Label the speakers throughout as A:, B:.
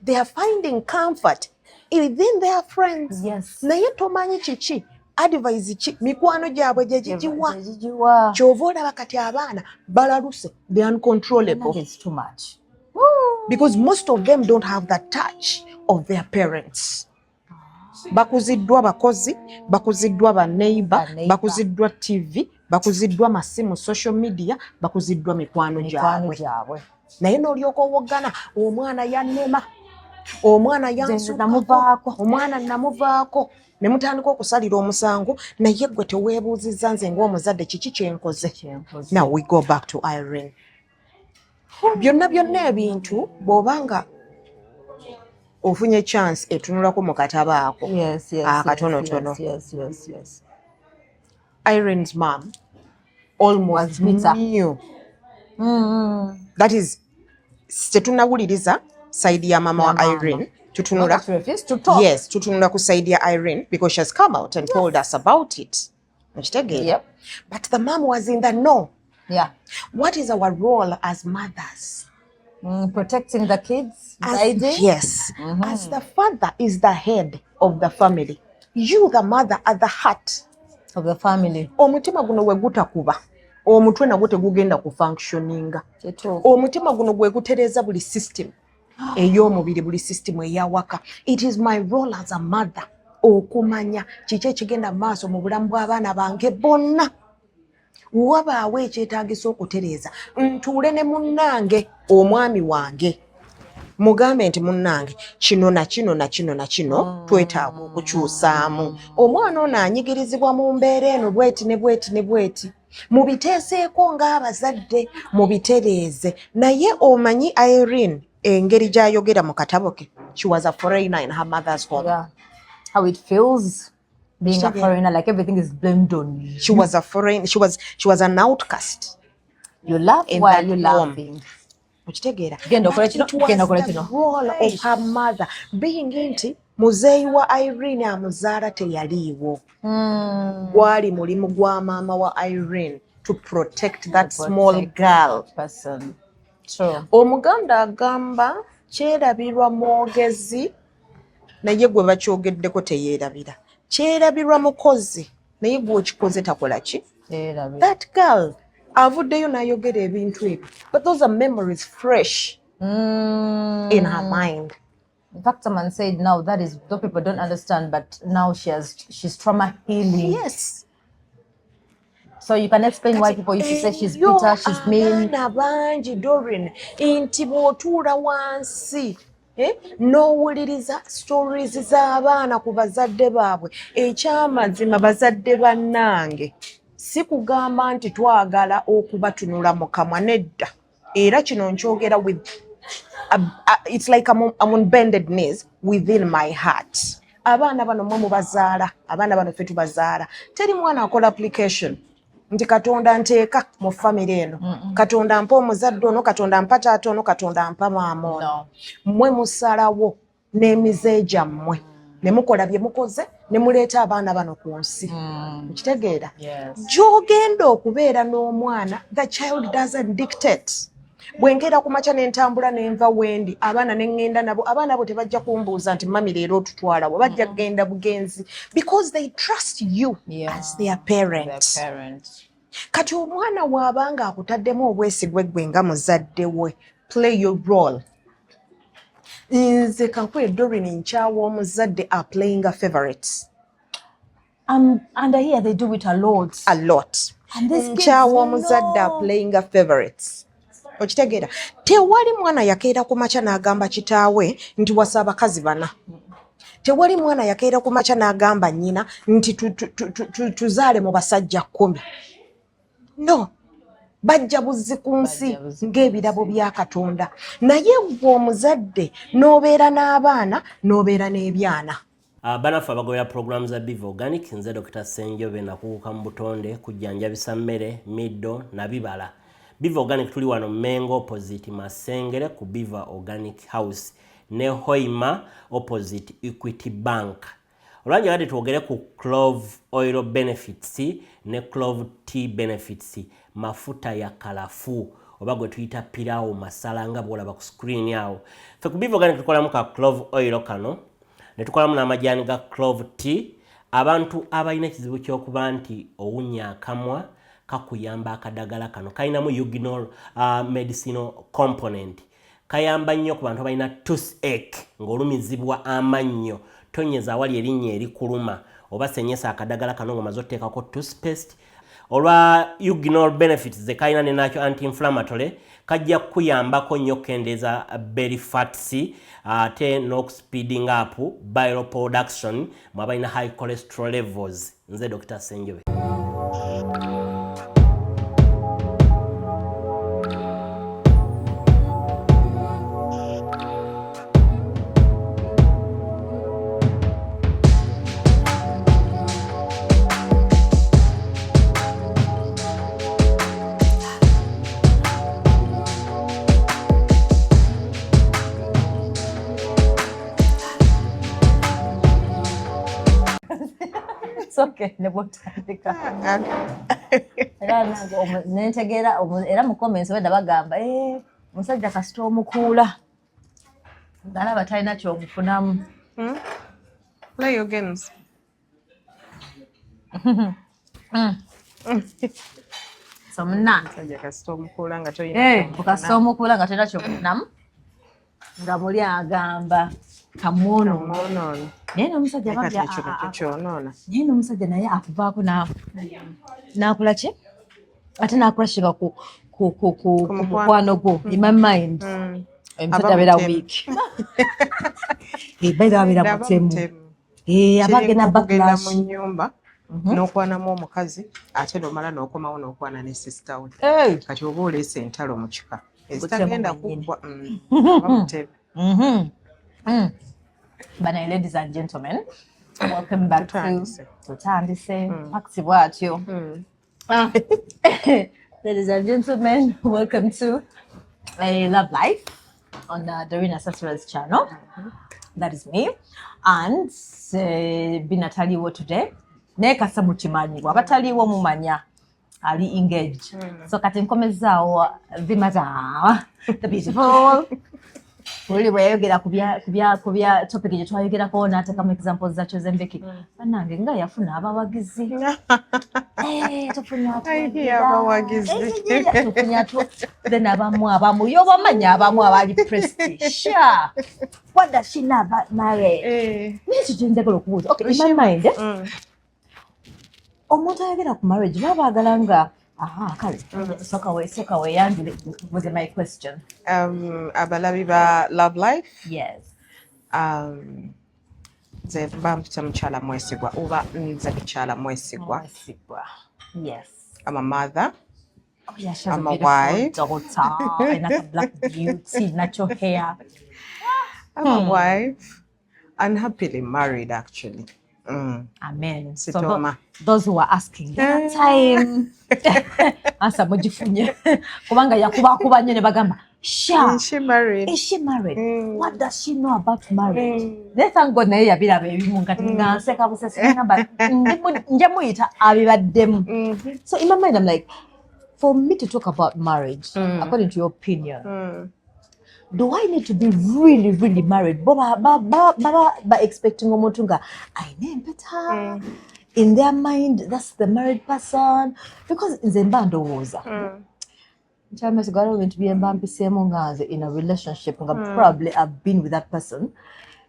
A: they are finding comfort within their friends.
B: Yes.
A: Naye tomanyi kiki advice ki mikwano gyabwe gye gigiwa kyova olaba kati abaana balaluse they are uncontrollable.
B: It's too much.
A: Because most of them don't have that touch of their parents. Bakuziddwa bakozi, bakuziddwa ba neighbor, bakuziddwa TV, bakuziddwa masimu social media, bakuziddwa mikwano gyabwe. Naye n'olyoka owoggana omwana yannema, omwana yansukkako, omwana namuvaako, ne mutandika okusalira omusango, naye gwe teweebuuzizza nze ng'omuzadde kiki kye nkoze. Now we go back to Irene. Byonna ebintu bw'obanga ofunye chance etunulako mu kataba ako akatonotono. Irene's mom almost knew. That is, tetunawuliriza side ya mama wa Irene. Tutunula. Yes, tutunula ku side ya Irene because she has come out and told us about it. Yep. But the mom was in the no.
B: Yeah.
A: What is our role as mothers?
B: Protecting the kids, guiding.
A: Yes. As the father is the head of the family, you, the mother, are the heart
B: of the family.
A: Omutima guno gwe gutakuba, omutwe nagwo tegugenda ku functioninga. Omutima guno gwe gutereza buli system ey'omubiri, buli system eyawaka. It is my role as a mother okumanya kiki ekigenda maaso mu bulamu bw'abaana bange bonna. Wabaawo ekyetaagisa okutereeza, ntuule ne munnange omwami wange mugambe nti munnange kino na kino na kino na kino twetaaga okukyusaamu. Omwana ono anyigirizibwa mu mbeera eno bweti ne bweti ne bweti. Mubiteeseeko ng'abazadde mubitereeze. Naye omanyi Irene engeri gy'ayogera mu katabo ke. She was a foreigner in her mother's home.
B: Yeah. How it feels being a foreigner, like everything is blamed on you.
A: She was a foreign. She was an outcast.
B: You laugh while you're laughing.
A: The role of her mother being nti muzeeyi wa Irene amuzaala teyaliiwo. Gwali mulimu gwa maama wa Irene to protect that small girl. Omuganda agamba kyerabirwa mwogezi naye gwe bakyogeddeko teyeerabira. Kyerabirwa mukozi naye gwe okikoze takola ki? That girl avuddeyo n'ayogera ebintu ebyo. But those are memories fresh in her mind.
B: In fact, someone said now that is, those people don't understand, but now she's trauma healing.
A: Yes.
B: So you can explain why people used to say she's bitter, she's mean.
A: Abaana bangi Doreen nti bw'otuula wansi n'owuliriza stories z'abaana ku bazadde baabwe, ekyamazima bazadde bannange si kugamba nti twagala okubatunula mu kamwa, nedda. Era kino nkyogera with it's like I'm on bended knees within my heart. Abaana bano mwe mubazaala, abaana bano ffe tubazaala. Teri mwana akola application nti Katonda nteeka mu family eno, Katonda mpa omuzadde ono, Katonda mpa taata ono, Katonda mpa maama ono. Mmwe musalawo n'emize gyammwe ne mukola bye mukoze ne muleeta abaana bano ku nsi. Nkitegeera? Gy'ogenda okubeera n'omwana, the child doesn't dictate. Bwengera ku makya n'entambula n'enva wendi, abaana ne ŋŋenda nabo, abaana bo tebajja kumbuuza nti mami leero otutwalawo, bajja kugenda bugenzi because they trust you as their parents. Kati omwana bw'abanga akutaddemu obwesigwa gwe nga muzadde we, play your role. Nze kankwe Doreen nkyawa omuzadde are playing a favorites.
B: And here they do it a lot.
A: A lot. Nkyawa omuzadde are playing a favorites. Okitegeera, tewali mwana yakeera ku makya n'agamba kitaawe nti wasa abakazi bana. Tewali mwana yakeera ku makya n'agamba nnyina nti tuzaale mu basajja 10. No, bajja buzzi ku nsi ng'ebirabo bya Katonda. Naye gwe omuzadde n'obeera n'abaana n'obeera n'ebyana.
C: Banafu abagoya programs za Biva Organic, nze Dr. Senjobe nakuuka mu butonde kujjanjabisa mmere, middo na bibala. Biva Organic tuli wano Mengo opposite Masengere ku Biva Organic House ne Hoima opposite Equity Bank. Olwanja gadi tuogere ku clove oil benefits ne clove tea benefits, mafuta ya kalafu. oba gwe tuyita pirawo masala nga bwolaba ku screen awo. Ffe ku Beef Organic tukolamu ka clove oil kano ne tukolamu n'amajaani ga clove tea. Abantu abalina ekizibu ky'okuba nti owunya akamwa kakuyamba akadagala kano kalinamu eugenol medicinal component. Kayamba nnyo ku bantu abalina toothache ng'olumizibwa amannyo, tonyeza awali erinnya erikuluma oba senyesa akadagala kano ng'omaze otteekako toothpaste. Olwa eugenol benefits ze kalina ne nakyo anti-inflammatory kajja kuyambako nnyo okkendeeza belly fats ate n'okuspeeding up bile production mu abalina high cholesterol levels. Nze Dr. Senjobe.
B: It's okay. Era mu comments wenda bagamba musajja kasita omukuula ngalaba talina kyomufunamu.
A: Play your games.
B: So munange
A: Musajja kasita omukuula nga toyina
B: kasita omukuula nga talina kyomufunamu nga muli agamba kamuono. Naye n'omusajja naye n'omusajja naye akuvaako n'akola ki ate n'akurashinga ku mukwano gwo in my mind. Omusajja abeera weak. Baira abeera mutemu. Abagenda backlash
A: mu nnyumba n'okwanamu omukazi ate n'omala n'okomawo n'okwana ne sister we. Kati oba oleese entalo mu kika ezitagenda kuggwa mutemu.
B: Bana, ladies and gentlemen, welcome back to Tutandise. Pakisibwa atyo. Ladies and gentlemen, welcome to a Love Life on the TOYINA Sasura's channel. That is me. And binataliwo today. Nekasa mukimanyi abataliwo mumanya ali engaged. So kati nkomezaawo vimata the beautiful. Really weyogera kubya topic gye twayogerako n'ateekamu examples zakyo z'embeki. Bannange nga yafuna abawagizi. Tufuna then abamu y'obamanya abamu abali prestige. What does she know about marriage? N'ekyo kye njagala okubuuza. Okay, in my mind, omuntu ayogera ku marriage baba baagala nga kale soka weyanjule was my question.
A: Abalabi ba Love Life.
B: Yes.
A: Nze mpita mukyala Mwesigwa oba nze mukyala Mwesigwa.
B: Yes.
A: I'm a mother.
B: Oh, yeah, she's
A: I'm
B: a
A: a wife.
B: Daughter, and that's a black beauty, natural hair.
A: I'm a wife and happily married actually.
B: Amen.
A: Sitoma.
B: So those who are asking, time answer mujifunye kubanga yakuba nnyo ne bagamba
A: Is she married?
B: Is she married? What does she know about marriage? Thank God naye yabiraba ebimu nkati nga nseka busesi ngamba nje muyita abibaddemu. So in my mind I'm like, for me to talk about marriage, according to your opinion, do I need to be really, really married? Ba expecting omuntu nga ayina empeta. In their mind, that's the married person. Because nze mba ndowooza. Mwesigwa I don't want to be mbampiseemu nga nze in a relationship nga probably I've been with that person.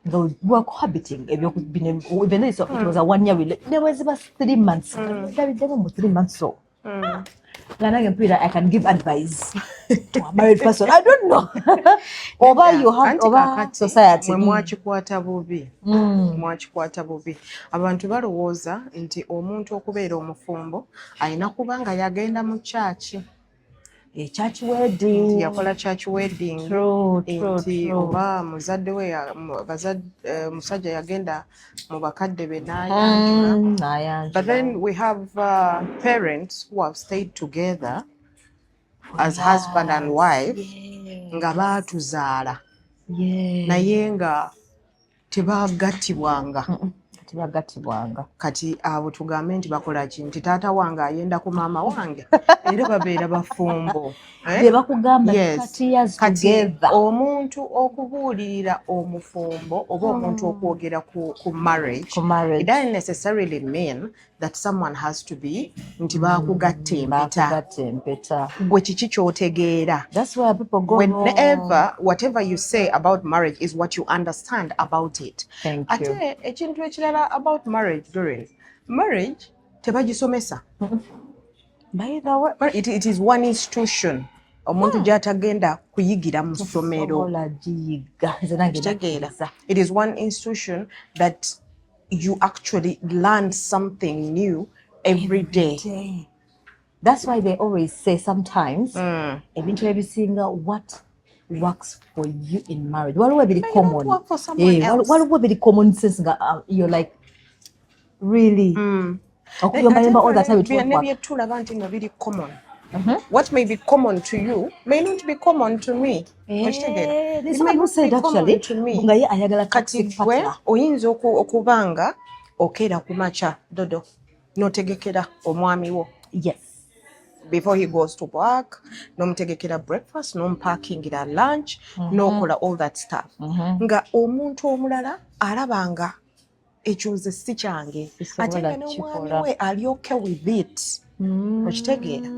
B: We're cohabiting. Even though it was a 1 year relationship, there was about 3 months. There was 3 months so. I can give advice to a married person. I don't know. Over you have over society.
A: Mwakikwata bubi. Mwakikwata bubi. Abantu balowooza nti omuntu okubeera omufumbo alina kubanga yagenda mu church.
B: Church wedding.
A: Yakola church wedding.
B: True.
A: Oba muzadde we musajja yagenda mu bakadde be n'ayanjula. But then we have parents who have stayed together as husband and wife nga baatuzaala naye nga tebaagattibwanga
B: Tibagattibwanga.
A: Kati abo tugambe nti bakola ki nti taata wange ayenda ku maama wange era babeera bafumbo.
B: Bye bakugamba
A: Yes.
B: 30 years
A: Kati
B: together.
A: omuntu okubuulirira omufumbo oba omuntu okwogera ku marriage, it doesn't necessarily mean that someone has to be nti baakugatta empeta. Gwe kiki ky'otegeera?
B: That's where people go
A: whenever whatever you say about marriage is what you understand about it.
B: Thank you.
A: Ate ekintu ekirala about marriage, Doreen, marriage tebagisomesa.
B: By the way,
A: it is one institution. Omuntu gy'atagenda kuyigira mu ssomero. It is one institution that you actually learn something new every day.
B: That's why they always say sometimes, ebintu ebisinga what works for you in marriage. Waliwo biri common.
A: Work for someone else.
B: Waliwo biri common sense nga you're like, really? Okuyombayomba all the time it won't work.
A: Tulaba nti nga biri common. What may be common to you may not be common to me.
B: There's someone who said actually, nga ye ayagala toxic partner.
A: Oyinza okubanga okeera ku makya dodo n'otegekera omwami wo.
B: Yes.
A: Before he goes to work, n'omutegekera breakfast, n'omuparkingira lunch, n'okola all that stuff. Nga omuntu omulala alabanga ekyoze si kyange. Ate nga n'omwami we ali okay with it. Okitegeera?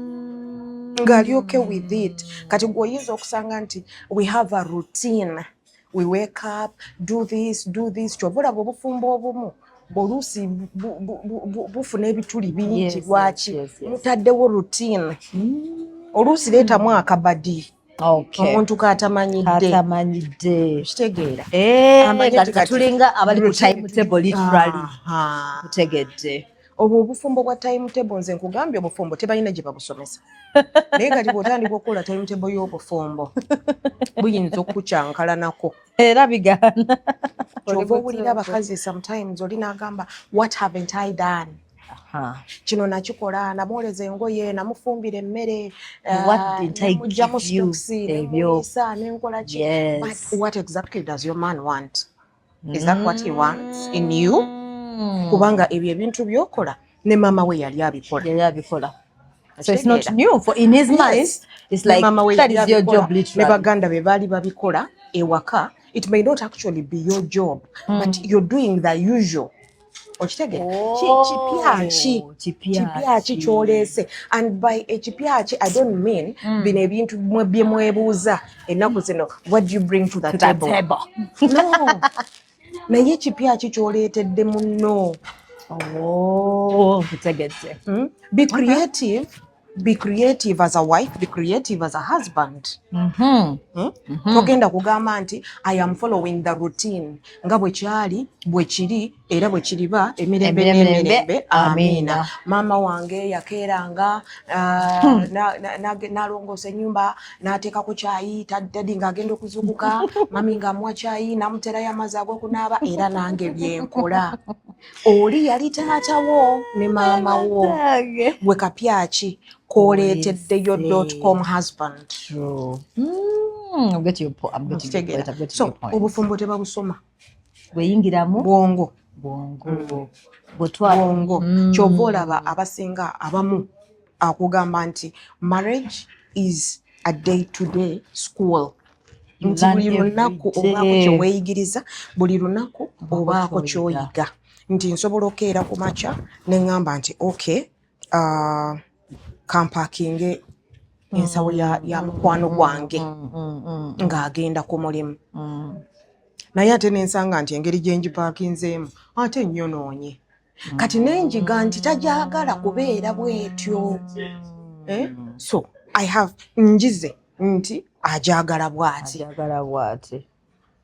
A: Nga ali okay with it. Kati gweoyinza okusanga nti we have a routine. We wake up, do this. Kyobulaba obufumbo obumu. Bolusi bufuna ebituli bingi lwaki mutaddewo routine. Oluusi leetamu akabadi. Omuntu katamanyidde. Kitegeera?
B: Kati tulinga abali ku timetable literally. Kutegedde.
A: Obwo obufumbo bwa timetable nze nkugambye obufumbo tebalina gye babusomesa. Naye kati bw'otandika okukola timetable y'obufumbo buyinza okukukyankalanako.
B: Era bigaana.
A: Kyova owulira abakazi sometimes olina agamba what haven't I done? Kino nakikola, namwoleza engoye, namufumbira emmere, namugyamu stokisi, nemuyisa, nenkola ki. But what exactly does your man want? Is that what he wants in you? Kubanga ebyo ebintu byokola ne mama we yali abikola.
B: So it's not new for in his mind. It's like that is your job literally.
A: Ne baganda be bali babikola ewaka. It may not actually be your job, but you're doing the usual. Okitegeera? Kipyaki ky'oleese. And by ekipyaki, I don't mean bino ebintu bye mwebuuza ennaku zino, what do you bring to the table? No. Naye ekipyaki ky'oleetedde munno.
B: Kutegedde.
A: Be creative. Be creative as a wife, be creative as a husband. Togenda kugamba nti I am following the routine. Nga bwe kyali, bwe kiri, era bwe kiriba, emirembe, amina. Mama wange yakeeranga, n'alongoosa ennyumba, n'ateeka ku kyayi, daddy ng'agenda okuzukuka, mami ng'amuwa kyayi, n'amuterayo amazzi ag'okunaaba, era nange bye nkola. Oli yali taatawo ne maama wo. Gwe kapyaki koleetedde your .com husband.
B: True. I'm getting your point.
A: So, obufumbo tebabusoma.
B: Bweyingiramu
A: bwongo.
B: Bwongo.
A: Kyova olaba abasinga abamu akugamba nti marriage is a day-to-day school. Nti buli lunaku obaako kye weeyigiriza, buli lunaku obaako ky'oyiga. Nti nsobola okeera ku makya ne ngamba nti okay, kampakinge ensawo ya mukwano gwange ng'agenda ku mulimu. Naye ate nensanga nti engeri gye ngipakinzeemu ate nnyonoonye. Kati nenjiga nti tagyagala kubeera bw'etyo. So I have njize nti agyagala bw'ati.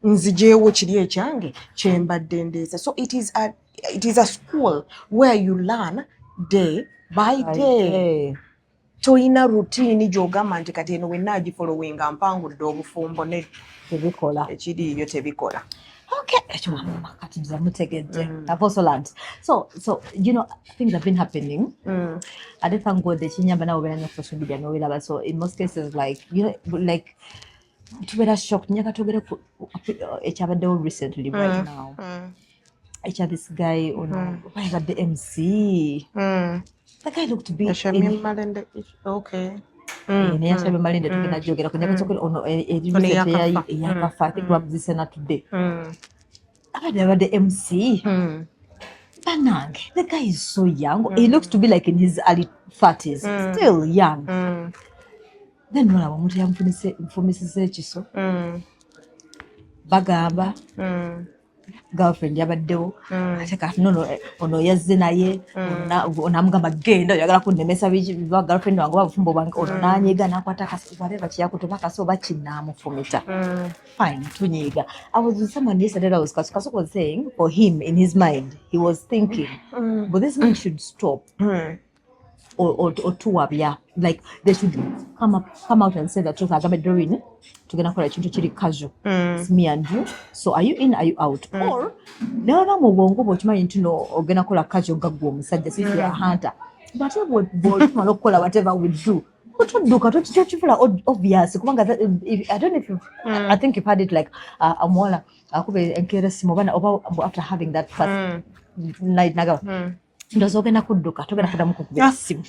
A: Nzijeewo kiri ekyange kye mbadde ndeeza. So it is a school where you learn day by day. Toyina routine gy'ogamba nti kati eno wenna agifolowinga mpangudde obufumbo ne tebikola. Ekiriyo tebikola.
B: Okay. I've also learned. So things have been happening. I don't thank God that you never know social media no. So in most cases, like like to be shocked. Nyaka to get recently right now. this guy on why got the MC. The guy looked to be
A: okay.
B: Neyasabye Malinde tugenda jogera ku nyaka sokole ono eyakafa I think bamuzisena today. Abadde MC. Banange, the guy is so young. He looks to be like in his early 40s. Still young. Then when I want to Mrs. Echiso, Bagamba, girlfriend yabaddewo ate kati nono ono yazze naye onamugamba genda oyagala kunnemesa biba girlfriend wange bafumbo bange ono nanyiga nakwata whatever kyakutuba kasi oba kinamufumita fine tunyiga. I was with someone yesterday. I was was saying for him in his mind he was thinking but this man should stop or tuwabya like they should come out and say the truth. Agambe Doreen tugenda kola kintu kiri casual. It's me and you, so are you in, are you out? Or never mu bwongo bw'okimanyi nti no ogenda kola casual gaggwa omusajja si ya hunter but bw'otumala okukola whatever we do otudduka tokifula obvious kubanga I don't know if you I think you've had it like omuwala akuba enkeera simu oba after having that first night nagaba ndoza ogenda kudduka togenda kuddamu kukuba simu.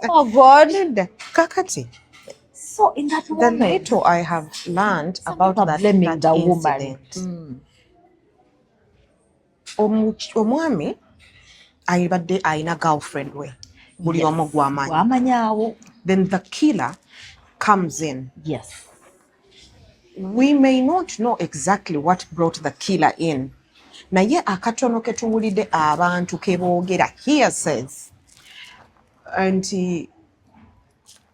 B: Oh God.
A: Kakati.
B: So in that moment,
A: the little I have learned about that incident. Omwami ayibadde ayina girlfriend we. Buli omu gw'amanyi. Then the killer comes in.
B: Yes.
A: We may not know exactly what brought the killer in. Naye akatono ke tuwulidde abantu ke boogera here says anti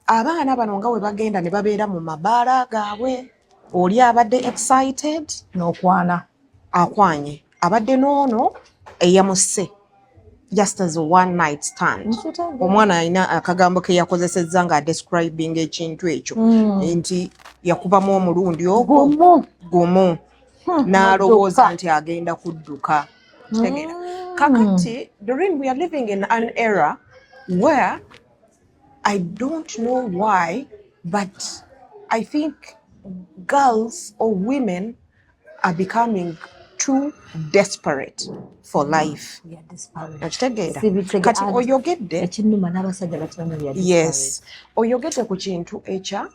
A: abaana bano nga we bagenda ne babeera mu mabaala gaabwe oli abadde excited
B: n'okwana
A: akwanye abadde n'ono eyamusse just as a one night stand. Omwana alina akagambo ke yakozesezza nga describing ekintu ekyo nti yakubamu omulundi ogwo gumu n'alowooza nti agenda kudduka. Kakati, Doreen, we are living in an era where I don't know why, but I think girls or women are becoming too desperate for life.
B: We are desperate.
A: Kati oyogedde. Yes. Oyogedde ku kintu ekya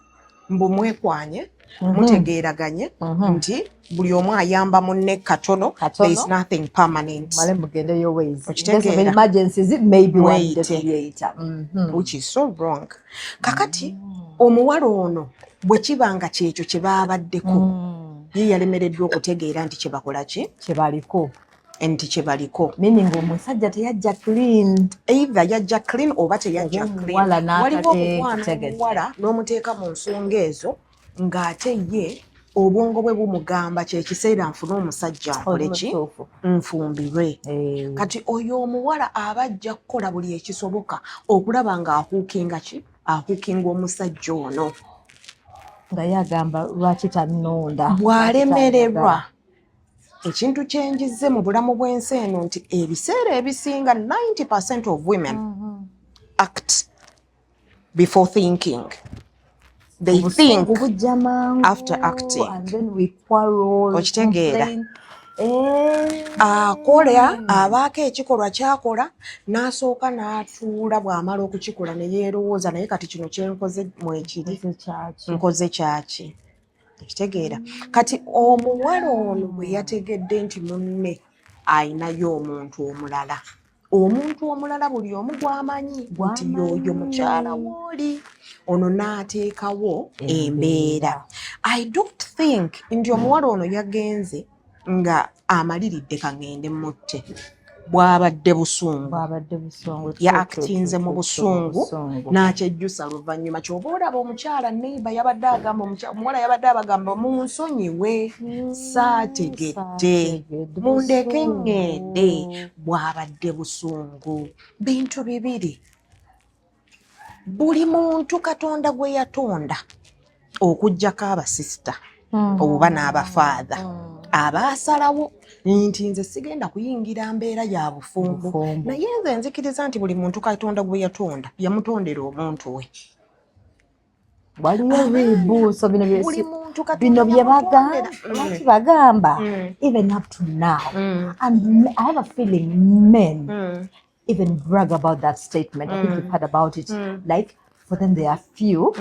A: mbu mwekwanye mutegeeraganye nti buli omu ayamba munne katono. There is nothing permanent.
B: Emergencies, it may be one later.
A: Which is so wrong. Kakati omuwala ono bwe kibanga kyekyo kye baabaddeko ye yalemereddwa okutegeera nti kye bakola ki
B: kyebaliko
A: nti kye baliko
B: meaning omusajja teyajja clean
A: either yajja clean oba teyajja clean. Waliwo okukwana omuwala n'omuteeka mu nsonga ezo ng'ate ye obwongo bwe bumugamba kyekiseera nfune omusajja nkole ki nfumbirwe. Kati oyo omuwala abajja kukola buli ekisoboka okulaba ng'ahuukinga ki ahuukinga omusajja ono
B: nga yagamba lwaki tannonda
A: bw'alemererwa. Ekintu kyenjizze mu bulamu bw'ensi eno nti ebiseera ebisinga 90% of women act before thinking. They think after acting.
B: And then we quarrel.
A: Akola abaako ekikolwa kyakola n'asooka n'atuula bw'amala okukikola ne yeerowooza naye kati kino kyenkoze mwekiri nkoze kyaki. Ekitegeera kati omuwala ono bwe yategedde nti munne ayinayo omuntu omulala buli omu gw'amanyi nti y'oyo mukyala w'oli ono n'ateekawo embeera. I don't think nti omuwala ono yagenze nga amaliridde kangende mutte bwabadde busungu ya-actinze mu busungu n'akyejjusa luvannyuma ky'oba olaba omukyala neiba yabadde agamba omuwala yabadde abagamba munsonyiwe saategedde mundeke ŋŋende bwabadde busungu. Bintu bibiri buli muntu Katonda gwe yatonda okuggyako abasisita oba n'abafaadha abaasalawo nti nze sigenda kuyingira mbeera ya bufumbo naye nze nzikiriza nti buli muntu Katonda gwe yatonda yamutondera omuntu we.
B: Buli muntu
A: muntu
B: bino bye bagamba even up to now. And I have a feeling men even brag about that statement. I think you've heard about it. Like, for them, there are few.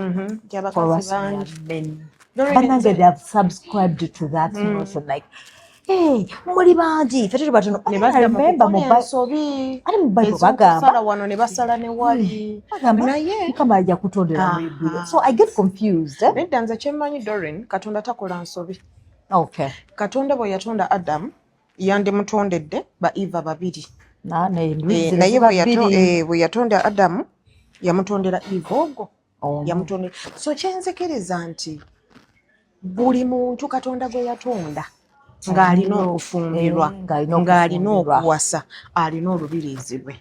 B: For us, we are men. But now they have subscribed to that notion. Like, hey, muri banji. I remember mobile. I remember bagamba. So I get confused.
A: Neddanza kyemmanyi Doreen, Katonda takola nsobi.
B: Okay.
A: Katonda bwe yatonda Adam yandimutondedde ba Eva babiri.
B: Naye
A: bwe yatonda Adam yamutondera Eva ogwo. Yamutondera. So kyenzikiriza nti buli muntu Katonda gwe yatonda ng'alina okufumbirwa, ng'alina okuwasa, alina olubirizi lwe.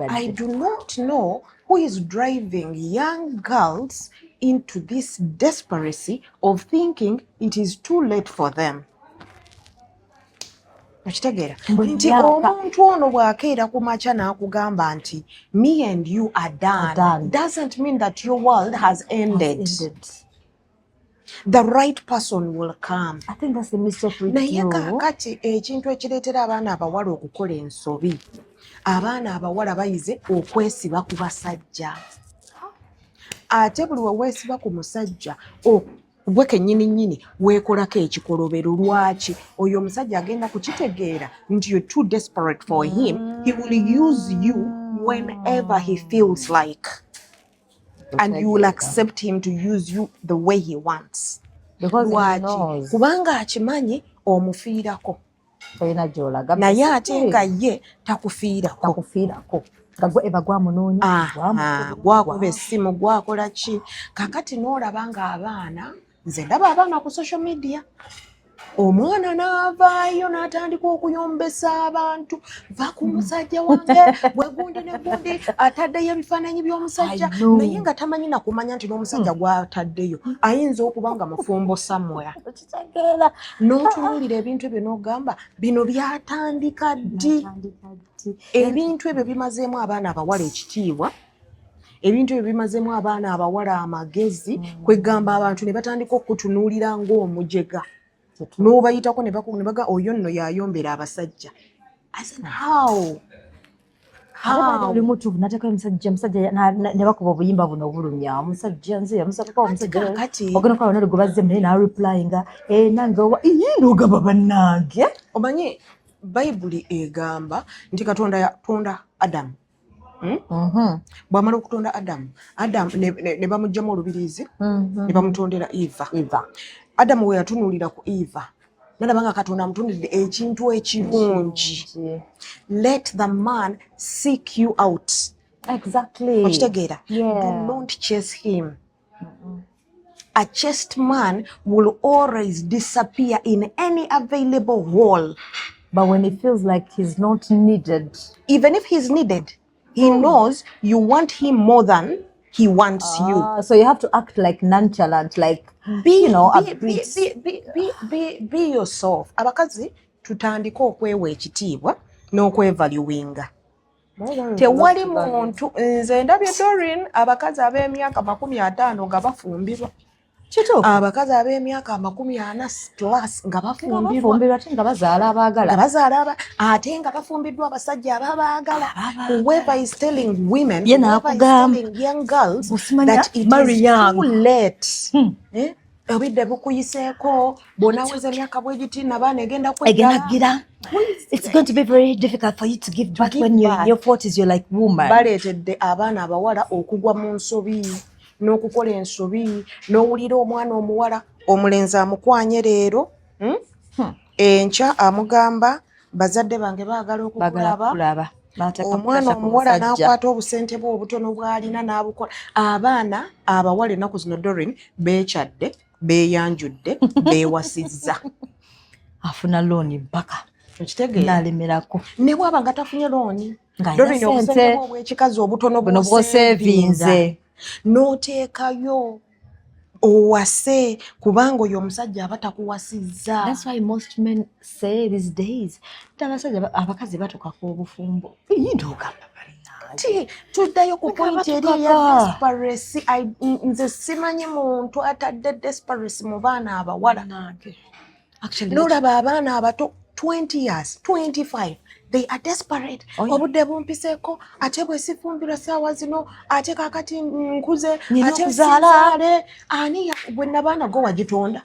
A: I do not know who is driving young girls into this desperacy of thinking it is too late for them. Okitegeera nti omuntu ono bw'akeera ku makya n'akugamba nti me and you are done doesn't mean that your world has ended. The right person will come.
B: I think that's the mistake we
A: naye
B: do.
A: Kakati ekintu ekireetera abaana abawala okukola ensobi, abaana abawala bayize okwesiba ku basajja. Ate buli we weesiba ku musajja gwe kennyini weekolako ekikolobero. Lwaki? Oyo omusajja agenda kukitegeera nti you're too desperate for him. He will use you whenever he feels like. And you will accept him to use you the way he wants.
B: Because he knows.
A: Kubanga akimanyi omufiirako.
B: Naye
A: ate nga ye takufiirako.
B: Eba gwamunoonya.
A: Gwakuba essimu, gwakola ki. Kakati n'olaba ng'abaana, nze ndaba abaana ku social media. Omwana n'avaayo n'atandika okuyombesa abantu. Va ku musajja wange, bwegundi ne gundi, ataddeyo ebifaananyi by'omusajja. Naye nga tamanyi na kumanya nti n'omusajja gw'ataddeyo ayinza okuba nga mufumbo somewhere. N'otunuulira ebintu ebyo n'ogamba bino byatandika ddi? Ebintu ebyo bimazeemu abaana abawala ekitiibwa. Ebintu ebyo bimazeemu abaana abawala amagezi, kwegamba abantu ne batandika okutunuulira ng'omujega. N'obayitako ne baga oyo nno yayombera abasajja. I said how?
B: Oli mutu nataka musajja ne bakuba obuyimba buno obulumya omusajja nze yamusaka omusajja ogenda kwa bano gobazze mne na replyinga nange n'ogamba bannange.
A: Omanyi Bayibuli egamba nti Katonda yatonda Adamu. Bw'amala okutonda Adamu ne bamugyamu olubirizi ne bamutondera Eva. Adamu we yatunuulira ku Eva n'alaba nga Katonda amutondedde ekintu ekirungi. Let the man seek you out.
B: Exactly.
A: Okitegeera? Do not chase him. A chased man will always disappear in any available hole.
B: But when he feels like he's not needed,
A: even if he's needed, he knows you want him more than he wants you.
B: So you have to act like nonchalant, like be
A: yourself. Abakazi tutandika okwewa ekitiibwa n'okwevaluinga. Tewali muntu nze ndabye Doreen abakazi ab'emyaka 50 nga bafumbirwa. Abakazi ab'emyaka 40 plus nga bafumbirwa
B: nga bazaala abaagala.
A: Ate nga bafumbiddwa abasajja ababaagala. Whoever is telling women, whoever is telling young girls that it is too late. Obidde bukuyiseeko bw'onaweza emyaka bwe giti nabaana egenda
B: kweggira. It's going to be very difficult for you to give back when you're in your 40s, you're like woman.
A: Baleetedde abaana abawala okugwa mu nsobi n'okukola ensobi n'owulira omwana omuwala omulenzi amukwanye leero enkya amugamba bazadde bange baagala okukulaba. Omwana omuwala n'akwata obusente bwe obutono bw'alina n'abukola. Abaana abawala ennaku zino Doreen beekyadde, beeyanjudde, beewasizza.
B: Afuna looni mpaka
A: okitegeera
B: n'alemerako.
A: Ne bw'aba nga tafunye looni Doreen obusente bwe obw'ekikazi obutono bw'osevinze n'oteekayo owase kubanga oyo omusajja aba takuwasizza.
B: That's why most men say these days abasajja abakazi batuka ku obufumbo.
A: Ti tuddayo ku point eri ya desperation. Nze simanyi muntu atadde desperation mu baana abawala.
B: Actually,
A: N'olaba abaana abato 20 years, 25. They are desperate. Obudde bumpiseko ate bwe sifumbirwa ssaawa zino ate kakati nkuze ate nzaale ani bwe nabaana go wagitonda.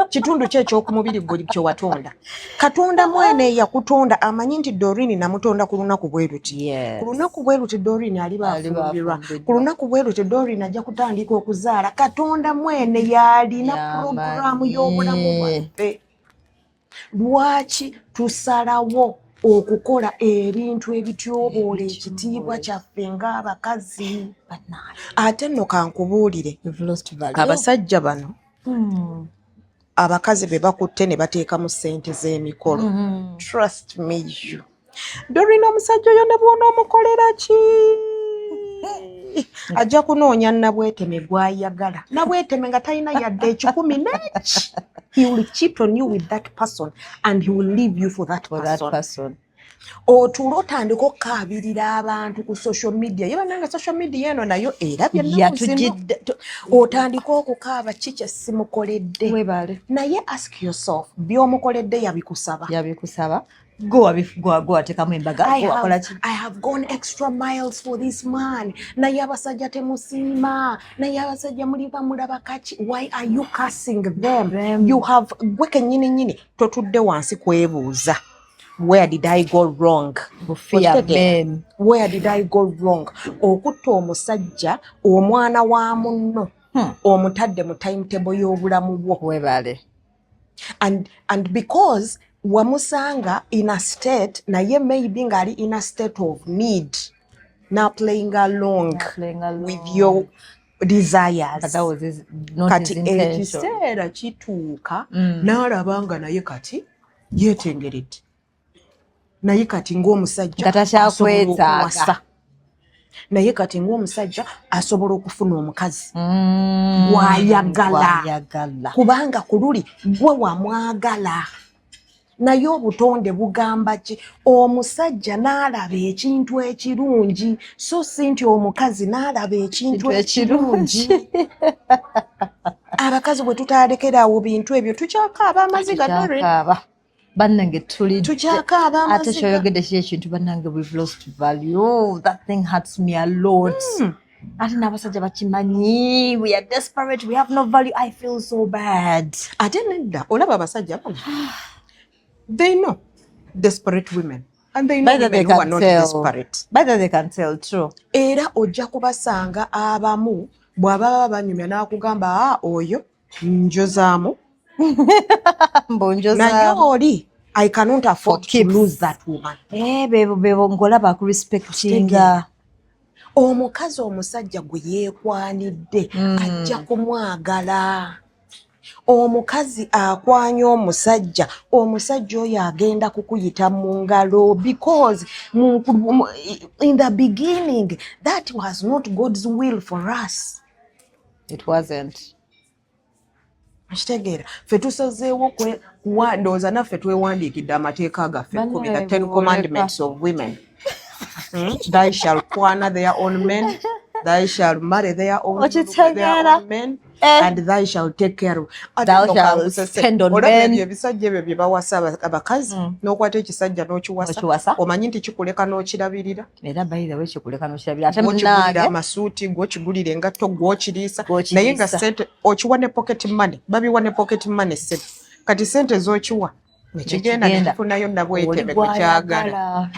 A: Kitundu kye ekyokumubiri gwe kyo watonda. Katonda mwene yakutonda amanyi nti Doreen namutonda ku lunaku bwe luti. Ku lunaku bwe luti Doreen aliba afumbirwa. Ku lunaku bwe luti Doreen ajja kutandika okuzaala. Katonda mwene yalina programu y'obulamu bwaffe. Lwaki tusalawo okukola ebintu ebityoboola ekitiibwa kyaffe ng'abakazi? Ate nno kankubuulire abasajja bano abakazi be bakutte ne bateekamu ssente z'emikolo. Trust me you. Doreen omusajja oyo ne bw'ona omukolera ki? Ajja kunoonya nabweteme gw'ayagala. Nabweteme nga talina yadde ekikumi n'eki. He will cheat on you with that person and he will leave you for that person. Otulo otandika okukabirira abantu ku social media. Yebananga social media eno nayo erabye nayo. Otandika okukaaba ki kye simukoledde. Naye ask yourself, by'omukoledde yabikusaba?
B: Go atekamu embaga.
A: I have gone extra miles for this man. Naye abasajja temusiima. Naye abasajja muliba mulaba kaki. Why are you cursing them? You have gweke nyini totudde wansi kwebuuza. Where did I go wrong? Where did I go wrong? Okutta omusajja omwana wa munno omutadde mu timetable y'obulamu bwo. And because wamusanga in a state naye maybe ngali in a state of need, now playing along with your desires. Kati ekiseera kituuka n'alabanga naye kati yeetengeredde. Naye kati ng'omusajja asobola okuwasa. Naye kati ng'omusajja asobola okufuna omukazi gw'ayagala. Kubanga ku luli gwe wamwagala. Naye obutonde bugamba ki? Omusajja n'alaba ekintu ekirungi so si nti omukazi n'alaba ekintu ekirungi. Abakazi bwe tutalekeraawo bintu ebyo tukyakaaba amaziga Doreen.
B: Bannange tuli
A: tukyakaaba amaziga.
B: Ate kyoyogedde ki ekintu bannange, we've lost value. That thing hurts me a lot. Ate n'abasajja bakimanyi, we are desperate, we have no value. I feel so bad.
A: Ate nedda olaba abasajja bano. They know desperate women and they know women who are not desperate.
B: By that they can tell, true.
A: Era ojja kubasanga abamu bw'ababa banyumya n'akugamba oyo njozaamu. Naye oli I cannot afford to lose that woman.
B: Bebo ngolaba ku respectinga.
A: Omukazi omusajja gwe yeekwanidde ajja kumwagala. Omukazi akwanya omusajja oyo agenda kukuyita mu ngalo because in the beginning that was not God's will for us.
B: It wasn't.
A: Kitegeera ffe tusazeewo ndowooza naffe twewandiikidde amateeka gaffe 10 the 10 commandments of women. They shall honor their own men, they shall marry their own men, and they shall take care of.
B: Thou shalt spend on men.
A: Ebisajja ebyo bye bawasa abakazi n'okwata ekisajja n'okiwasa omanyi nti kikuleka n'okirabirira.
B: Era bayira we kikuleka n'okirabirira. Ate
A: munange amasuuti gw'okigulira engatto gw'okiriisa naye nga ssente okiwa ne pocket money. Babiwa ne pocket money ssente. Kati ssente z'okiwa nekigenda nekifunayo nabweteme kukyagala.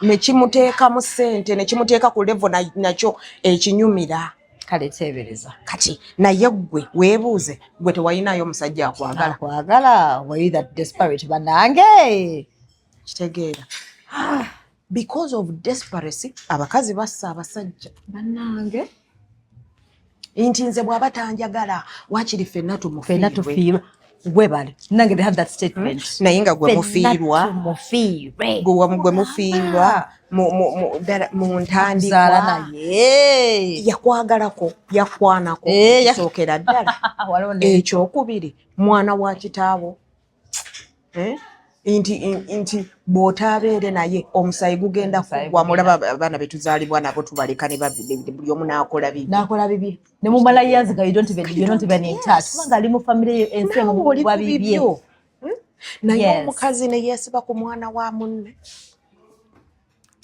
A: Nekimuteekamu ssente nekimuteeka ku levo nakyo ekinyumira.
B: Kale teebereza.
A: Kati naye gwe weebuuze gwe tewayinayo omusajja
B: akwagala. Were you that desperate bannange?
A: Kitegeera. Because of desperation abakazi bassa abasajja bannange. Inti nze bw'aba tanjagala waakiri ffenna tumufiirwe.
B: Webale nange they have that statement.
A: Naye nga gwe mufiirwa gwe mufiirwa mu ntandikwa yakwagalako yakwanako sookera ddala. Ekyokubiri mwana wa kitaabo nti bw'otaabeere naye omusayi gugenda kuggwa. Mulaba abaana be tuzaalibwa nabo tubaleka ne buli omu n'akola
B: bibi ne mumala years ago you're not even in touch kubanga ali mu family ensi mu bwa bibyo.
A: Naye omukazi ne yeesiba ku mwana wa munne,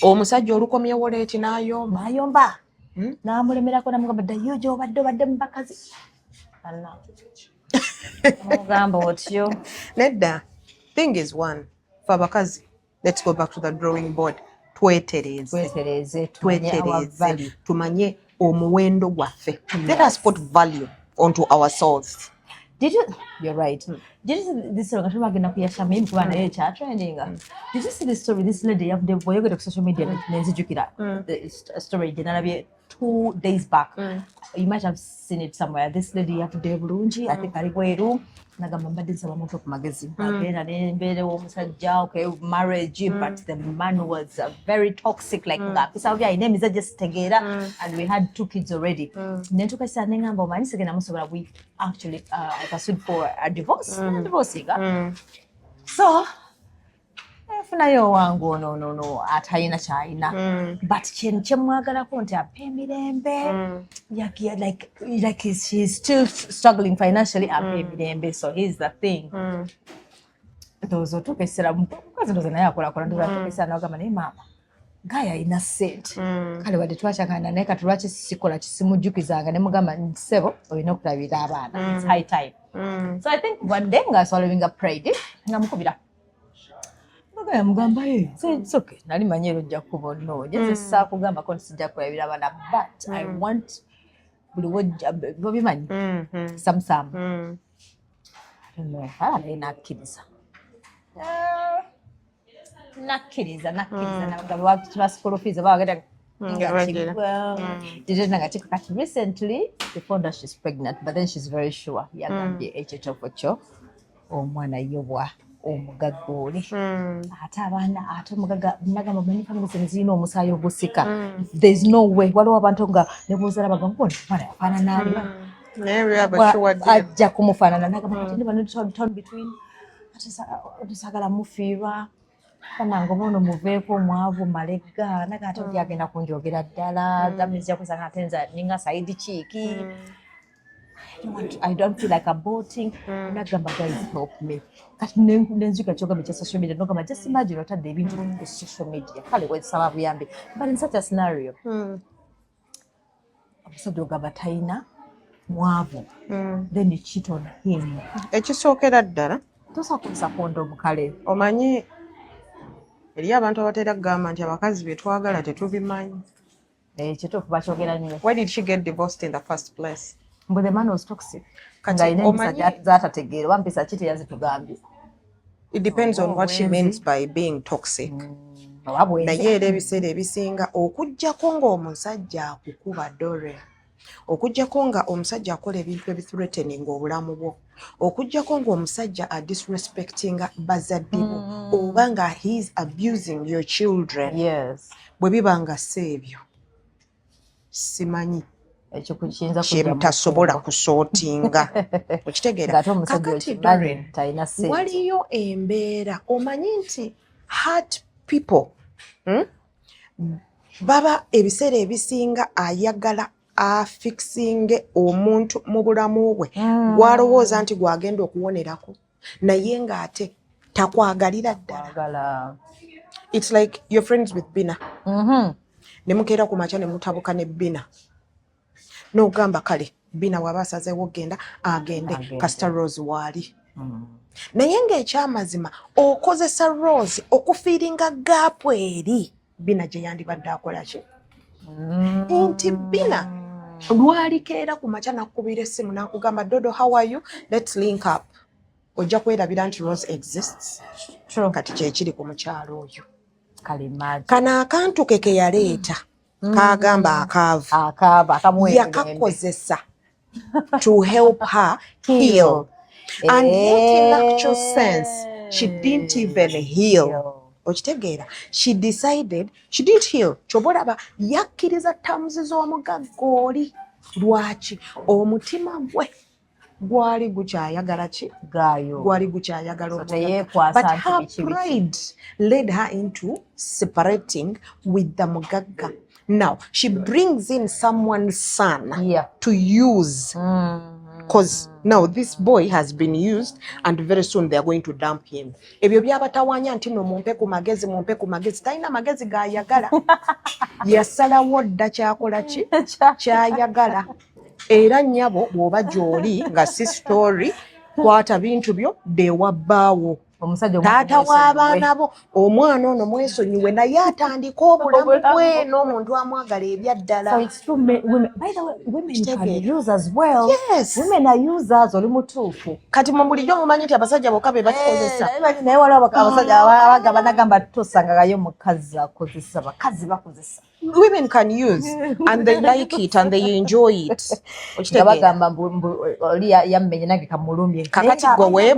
A: omusajja olukomyewo leeti n'ayomba
B: n'amulemerako namugamba ddayo gy'obadde mu bakazi mugamba otyo.
A: Nedda, thing is one, for abakazi, let's go back to the drawing board. Twetereze tumanye omuwendo gwaffe. Let us put value onto ourselves.
B: You're right. Did you see this story? I'm going to share my trending. Did you see this story? This lady, the boy got social media. The story, 2 days back. You might have seen it somewhere. This lady, I think I go nagamba nsaba muntu ku magezi agenda n'embeera w'omusajja okay marriage but the man was very toxic like that bisa bya ine emize just tegeera and we had 2 kids already nentuka kisa nengamba omanyi sigenda musobola we actually I pursued for a divorce so funayo wangu no atayina china but kyemwagalako nti ape emirembe like he's still struggling financially ape emirembe. So here's the thing ndozo tukesera mukazi ndozo naye akola ndozo tukesera nagamba naye mama gaya ayina sente kale wadde twachakana naye katulwaki sikola kisimujjukizanga ne mugamba nsebo olina okulabira abaana it's high time. So I think one day nga swallowing a pride ngamukubira mugamba it's okay nali manyero nja kubono just sakugamba ko nsijja kulabira abana but I want buli wojja bobimanyi samsam nakiriza nagamba wa school fees abagenda recently they found out she's pregnant but then she's very sure yagambye ekyo kyo omwana yobwa omugaggooli ate abaana ate omugaga nagamba many families zirina omusaayi ogusika there's no way waliwo abantu nga ne bozala bagamba mwana yafaanana ajja kumufaanana nagamba ate ne bano turn between ate sagala mufiirwa kanange bono muveeko omwavu malega naga ate oli agenda kunjogera ddala damizja kusanga ate nza ninga saidi kiiki I don't feel like aborting. Nagamba guys help me. Kati nenzika choga bicha social media nogamba just imagine what they been doing with social media. Kale we sababu yambi. But in such a scenario. Omusajja ogamba talina mwavu. Then you cheat on him.
A: Ekisookera ddala
B: tosakusa kondomu kale.
A: Omanyi eri abantu abatera kugamba nti abakazi be twagala tetubimanyi.
B: Kituufu bakyogera nnyo.
A: Why did she get divorced in the first place?
B: But the man was toxic.
A: It depends on what she means by being toxic. Naye era ebiseera ebisinga okuggyako ng'omusajja akukuba ddole, okuggyako nga omusajja akola ebintu ebithreatening obulamu bwo, okuggyako ng'omusajja adisrespectinga bazadde bo oba nga he's abusing your children.
B: Yes.
A: Bwe biba nga si ebyo simanyi kyemutasobola kusootinga okitegeera. Kakati Doreen, waliyo embeera omanyi nti hurt people baba ebiseera ebisinga ayagala afixinge omuntu mu bulamu bwe gwalowooza nti gwagenda okuwonerako naye ng'ate takwagalira ddala. It's like you're friends with Bina ne mukeera ku makya ne mutabuka ne Bina n'ogamba kale Bina waba asazeewo ogenda agende kasita Rose waali naye ng'ekyamazima okozesa Rose okufiiringa gaapu eri Bina gye yandibadde akola ki nti Bina lwalikeera ku makya nakubira essimu n'akugamba Dodo how are you let's link up ojja kwerabira nti Rose exists kati kyekiri ku mukyalo oyo kana akantu ke yaleeta kagamba akaavu yakakozesa to help her heal and yet in actual sense she didn't even heal. Okitegeera she decided she didn't heal. Kyobolaba yakkiriza tamuzi z'omugagga oli lwaki omutima gwe gwali gukyayagala ki
B: Gayo.
A: gwali gukyayagala
B: So
A: omugagga. But
B: teyeekwasa
A: her
B: nti biki biki.
A: pride led her into separating with the mugagga. Now she brings in someone's son
B: Yeah.
A: to use, because now this boy has been used and very soon they are going to dump him. Ebyo byabatawanya nti no mumpe ku magezi talina magezi gayagala. Yasalawo dda kyakola ki kyayagala. Era nnyabo bw'oba gy'oli nga si story kwata bintu byo beewa bbaawo.
B: Omusajja
A: Taata w'abaana bo omwana ono mwesonyiwe naye atandika obulamu bwe n'omuntu amwagala ebyaddala.
B: So it's true, women, by the way, women can use as well.
A: Yes.
B: Women are users oli mutuufu.
A: Kati mu bulijjo mumanyi nti abasajja bokka be bakikozesa.
B: Naye waliwo abasajja abagamba nagamba tosangagayo mukazi akozesa bakazi bakozesa.
A: Women can use and they like it and they enjoy it.
B: Bagamba oli yammenye nange kamulumye.
A: Kakati gwe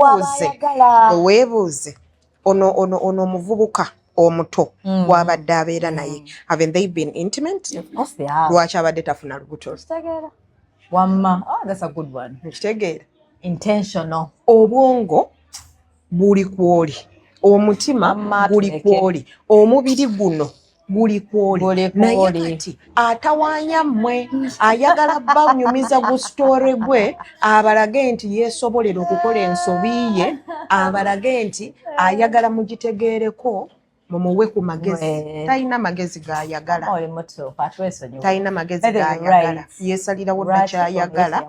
A: weebuuze ono omuvubuka omuto gw'abadde abeera naye. Haven't they been intimate?
B: Of course they have.
A: Lwaki abadde tafuna lubuto?
B: Kitegeera. Wamma. Oh, that's a good one.
A: Kitegeera.
B: Intentional.
A: Obwongo buli kwoli. Omutima guli kwoli. Omubiri guno guli kwoli. Naye kati atawaanya mmwe ayagala banyumiza gu story gwe abalage nti yeesobolera okukola ensobi ye, abalage nti ayagala mugitegeereko mumuwe ku magezi. Talina magezi gayagala.
B: Oli muto patwesonyiwa.
A: Talina magezi gayagala. Yeesalirawo dda kyayagala.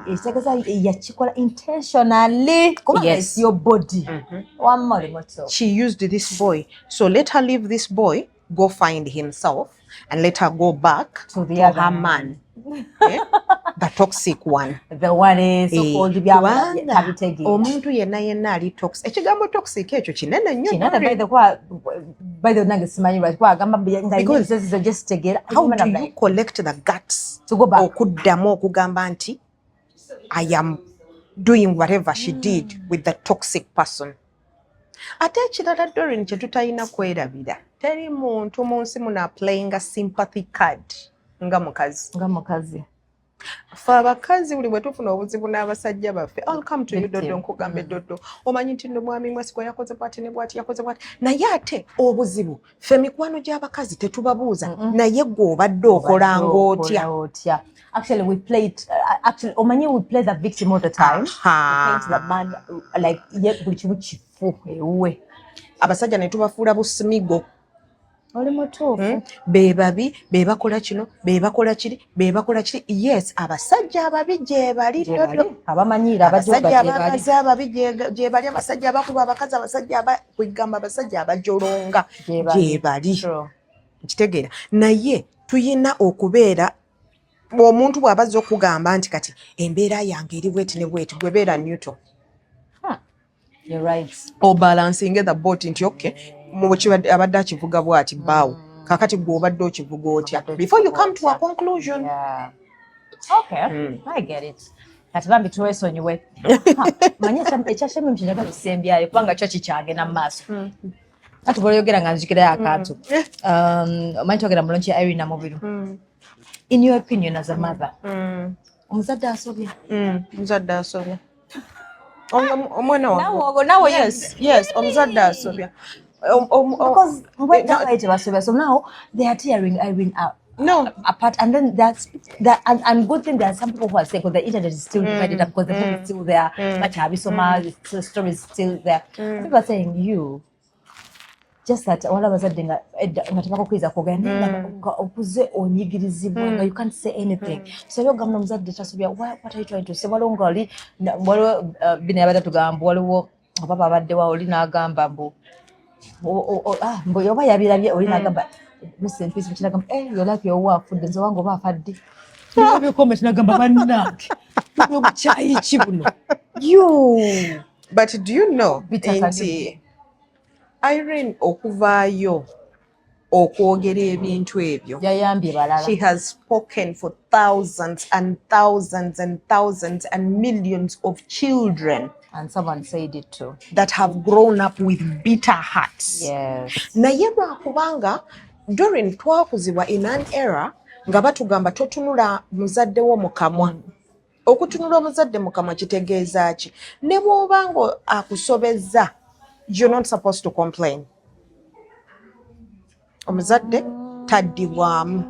B: Ekitegeeza yakikola intentionally. Yes. Your body. Wamma oli muto.
A: She used this boy. So let her leave this boy, go find himself, and let her go back to her man. The toxic one.
B: The one is so-called byabitegeera.
A: Omuntu yenna ali toxic. Ekigambo toxic ekyo kinene nnyo.
B: By the nange simanyi lwaki kwagamba nga just tegeera.
A: How do you collect the guts okuddamu okugamba nti I am doing whatever she did with the toxic person? Ate ekirala Doreen kye tutalina kwerabira, teri muntu mu nsi muno playing a sympathy card nga mukazi. Fe abakazi buli bwe tufuna obuzibu n'abasajja baffe, I'll come to you Dodo nkugambe Dodo, omanyi nti mwami Mwesigwa yakoze bwati ne bwati yakoze bwati. Naye ate obuzibu ffe mikwano gy'abakazi tetubabuuza, naye gwe obadde okolanga otya.
B: Actually, we play it. Actually, omanyi we play the victim all the time. We play the man like buli kimu kifu ewe. Abasajja ne tubafuula busimigo. Oli mutuufu.
A: Bebabi, bebakola kino, bebakola kiri, bebakola kiri. Yes, abasajja ababi gye bali Dodo.
B: Abamanyira
A: abasajja ababi gye bali, abasajja abakuba abakazi, abasajja abakwigamba, abasajja abajolonga gye bali. Kitegeera. Naye tuyina okubeera omuntu bw'abazza okugamba nti kati embeera yange eri bweti ne bweti, gwe beera neutral.
B: You're right.
A: Balancing the boat nti okay. Abadde akivuga bw'ati bbaawo kakati gwe obadde okivuga otya before you come to a conclusion.
B: Yeah. Okay. I get it. Kati bambi twesonyiwe. Manyi ekyashemi mkinyaga bisembyayo kubanga kyo kikyange n'amaaso. Kati bw'oyogera nga nzikirayo akantu. Omanyi twogera mulonki ya Irene Mubiru. In your opinion as a mother, omuzadde asobya?
A: Omuzadde asobya. Omwana wange. Yes, omuzadde asobya.
B: Because so now they are tearing Irene out.
A: No,
B: apart, and then that's that, and good thing there are some people who are saying because the internet is still divided up because the phone is still there, much the story is still there. People are saying you just that all of a sudden ngatabako kwiza kugenda okuze onyigirizibwa nga you can't say anything. So yo gamna muzadde tasubya, what are you trying to say? Walonga oli waliwo bino yabadde tugamba waliwo papa abadde wa oli n'agamba mbu mbu yoba yabirabye oli n'agamba Mr. Peace mkinagamba you're like your wife nze wange oba afadde nabyo comment n'agamba bannange n'obukyayi ki buno you.
A: But do you know nti Irene okuvaayo okwogera ebintu ebyo
B: yayambye balala.
A: She has spoken for thousands and thousands and thousands and millions of children.
B: And someone said it too.
A: That have grown up with bitter hearts.
B: Yes.
A: Naye lwakubanga Doreen twakuzibwa in an era nga batugamba totunula muzadde wo mu kamwa. okutunula omuzadde mu kamwa kitegeeza ki? Ne bw'oba nga akusobezza, you're not supposed to complain. Omuzadde taddibwamu.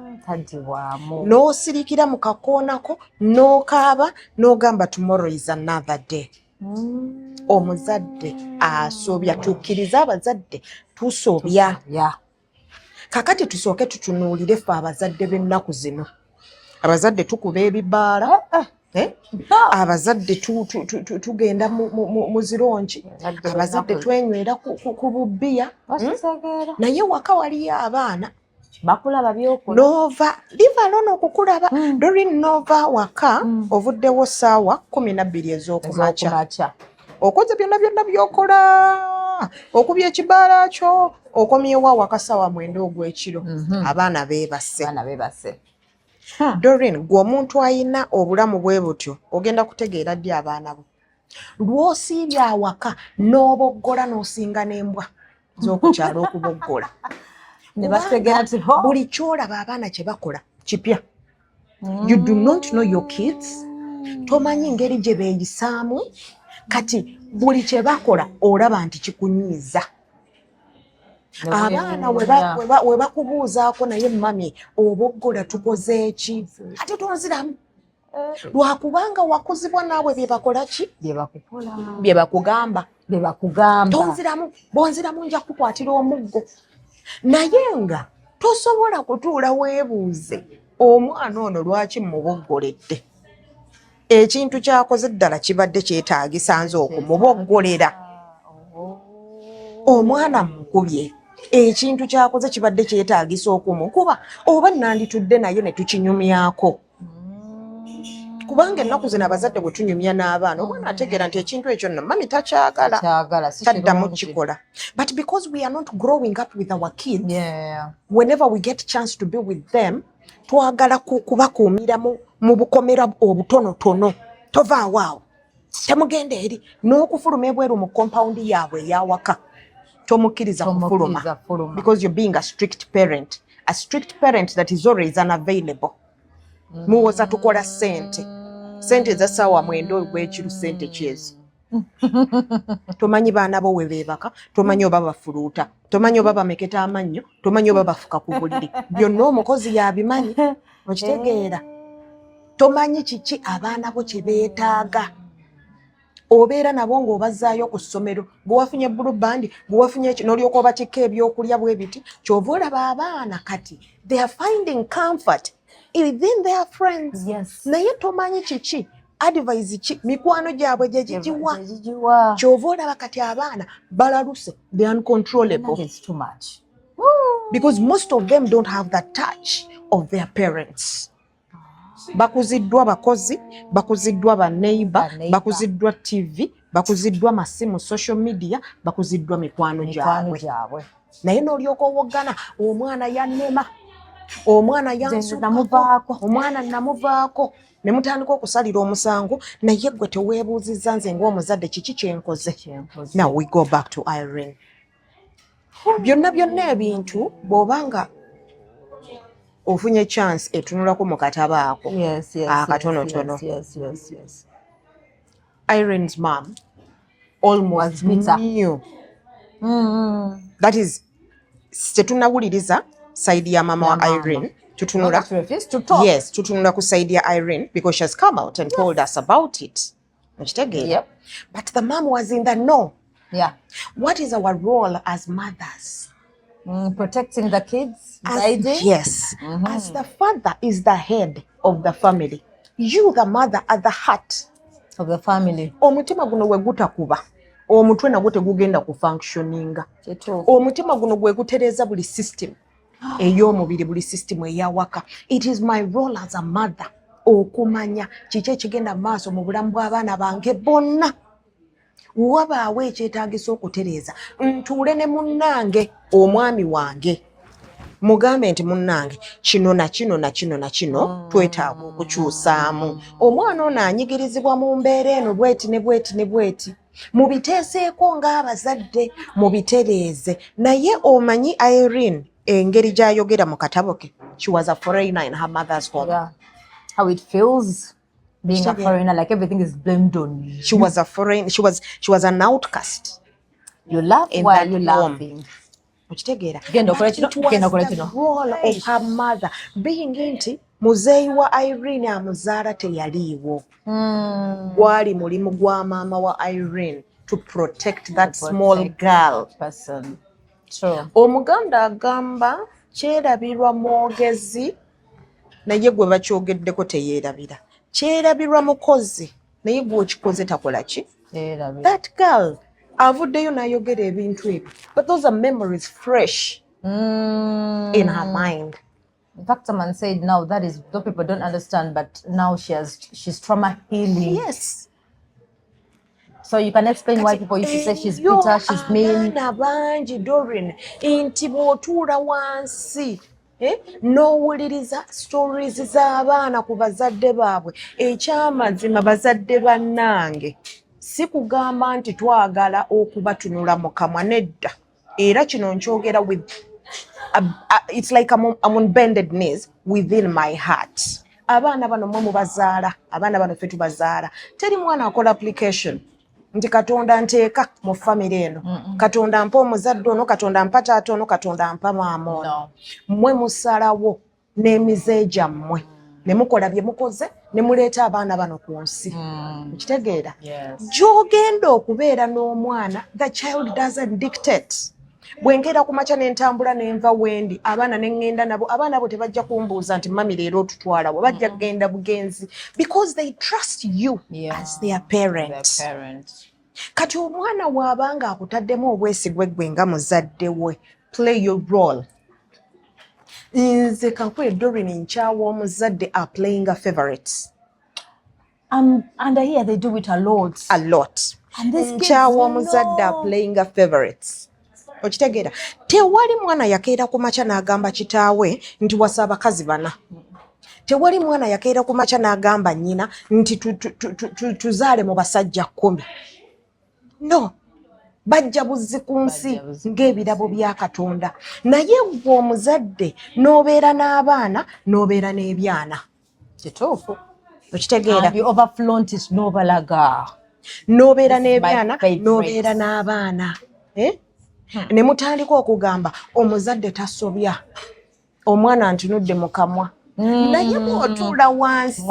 A: N'osirikira mu kakoona ko n'okaaba n'ogamba tomorrow is another day. Omuzadde asobya. Tukkiriza abazadde tusobya. Kakati tusooke tutunuulire ffe abazadde b'ennaku zino. Abazadde tukuba ebibaala. Abazadde tugenda mu zirongi. Abazadde twenywera ku bubbiya. Naye waka waliyo abaana
B: bakulaba byokola.
A: Nova live alone okukulaba. Doreen Nova waka ovuddewo ssaawa 12 ez'okumakya. Okoze byonna byokola. Okubya ekibaala kyo okomyewo waka ssaawa 9 ogw'ekiro. Abaana beebase. Doreen, gwe omuntu ayina obulamu bwe butyo ogenda kutegeera ddi abaana bo. Lw'osiibye awaka n'oboggola n'osinga n'embwa z'okukyalo okuboggola. Buli kyolaba abaana kye bakola kipya. You do not know your kids. Tomanyi ngeri gye beeyisaamu. Kati buli kye bakola olaba nti kikunyiiza. Abaana we bakubuuzaako naye mami oboggola tukoze eki? Ate tonziramu. Lwakubanga wakuzibwa naawe bye bakola ki? Bye bakugamba. Tonziramu. Bonziramu nja kukwatira omuggo. Naye nga tosobola kutuula weebuuze omwana ono lwaki muboggoledde. Ekintu kyakoze ddala kibadde kyetaagisa nze okumuboggolera. Omwana mukubye. Ekintu kyakoze kibadde kyetaagisa okumukuba oba nanditudde naye ne tukinyumyako. Kubanga ennaku zino abazadde bwe tunyumya n'abaana omwana ategeera nti ekintu ekyo nno mami takyagala. Taddamu kikola. But because we are not growing up with our kids, whenever we get a chance to be with them, twagala kubakuumira mu bukomera obutonotono. Tovaawo awo. Temugenda eri n'okufuluma ebweru mu compound yaabwe eyawaka. Tomukkiriza kufuluma. Because you're being a strict parent. A strict parent that is always unavailable. Muwoza tukola sente. Sente za ssaawa 9 ogw'ekiro sente kyezo. Tomanyi baana bo we beebaka, tomanyi oba bafuluuta, tomanyi oba bameketa amannyo, tomanyi oba bafuka ku buliri. Byonna omukozi yabimanyi. Okitegeera. Tomanyi kiki abaana bo kye beetaaga. Obeera nabo ng'obazaayo ku ssomero. Gwe wafunye bulubandi, gwe wafunye n'olyoka obatikka ebyokulya bwe biti. Kyova olaba abaana kati. They are finding comfort within their friends. Naye tomanyi kiki advice ki mikwano gyabwe gye gigiwa. Kyova olaba kati abaana balaluse. They are uncontrollable.
B: It's too much.
A: Because most of them don't have that touch of their parents. Bakuziddwa bakozi, bakuziddwa ba neighbor, bakuziddwa TV, bakuziddwa masimu social media, bakuziddwa mikwano gyabwe. Naye n'olyoka owoggana omwana yannema. Omwana yansukamuvaako. Omwana namuvaako. Ne mutandika okusalira omusango naye gwe teweebuuzizza nze ng'omuzadde kiki kye nkoze. Now we go back to Irene. Byonna ebintu bw'obanga ofunye chance etunulako mu katabo ako. Akatonotono. Irene's mom almost knew. That is, tetunawuliriza side ya mama wa Irene. Tutunula. Yes, tutunula ku side ya Irene because she has come out and told us about it. But the mom was in the know. What is our role as mothers?
B: Protecting the kids.
A: Yes. As the father is the head of the family, you the mother are the heart
B: of the family.
A: Omutima guno we gutakuba, omutwe nagwo tegugenda ku functioninga. Omutima guno gwe gutereza buli system ey'omubiri, buli system eyawaka. It is my role as a mother okumanya kiki ekigenda maaso mu bulamu bw'abaana bange bonna. Wabaawo ekyetaagisa okutereeza ntuule ne munnange omwami wange mugambe nti munnange kino na kino twetaaga okukyusaamu. Omwana ono anyigirizibwa mu mbeera eno bweti ne bweti. Mubiteeseeko ng'abazadde mubitereeze. Naye omanyi Irene engeri gy'ayogera mu katabo ke, she was a foreigner in her mother's home.
B: How it feels Being a foreigner, like everything is blamed on you.
A: She was a foreign. She was an outcast.
B: You laugh
A: in
B: while
A: that
B: you're
A: home.
B: laughing.
A: Okitegeera.
B: Genda
A: But
B: okole
A: it
B: kino, genda okole
A: was the
B: kino.
A: role of her mother being nti muzeeyi wa Irene amuzaala teyaliiwo. Gwali mulimu gwa maama wa Irene to protect that small girl.
B: Person. True.
A: Omuganda agamba kyerabirwa mwogezi naye gwe bakyogeddeko teyeerabira. Kyerabirwa mukozi naye gwe okikoze takola ki? That girl avuddeyo n'ayogera ebintu ebyo. But those are memories fresh in her mind.
B: In fact, someone said now that is, though people don't understand, but now she's trauma healing.
A: Yes.
B: So you can explain why people used to say she's bitter, she's mean.
A: Abaana bangi Doreen nti bw'otuula wansi n'owuliriza stories z'abaana ku bazadde baabwe ekyamazima bazadde bannange si kugamba nti twagala okubatunula mu kamwa nedda era kino nkyogera with it's like I'm on bended knees within my heart. Abaana bano mwe mubazaala, abaana bano ffe tubazaala. Teri mwana akola application nti Katonda nteeka mu family eno. Katonda mpa omuzadde ono, Katonda mpa taata ono, Katonda mpa maama ono. Mmwe musalawo n'emize gyammwe ne mukola bye mukoze ne muleeta abaana bano ku nsi. Okitegeera? Gy'ogenda okubeera n'omwana, the child doesn't dictate. Bwengera ku makya n'entambula n'enva wendi abaana ne ŋŋenda nabo abaana abo tebajja kumbuuza nti mami leero otutwalawo bajja kugenda bugenzi because they trust you as their parent. Kati omwana bw'abanga akutaddemu obwesigwe ggwe nga muzadde we, play your role. Nze kankwe Doreen nkyawa omuzadde are playing a favorites.
B: And here they do it a lot.
A: A lot. Nkyawa omuzadde are playing a favorites. Okitegeera tewali mwana yakeera ku makya n'agamba kitaawe nti wasa abakazi bana. Tewali mwana yakeera ku makya n'agamba nnyina nti tuzaale mu basajja 10. No, bajja buzzi ku nsi ng'ebirabo bya Katonda. Naye gwe omuzadde n'obeera n'abaana n'obeera n'ebyana. Kituufu. Okitegeera.
B: And you overflaunt it n'obalaga.
A: N'obeera n'ebyana n'obeera n'abaana. Ne mutandika okugamba omuzadde tasobya omwana ntunudde mu kamwa naye bw'otuula wansi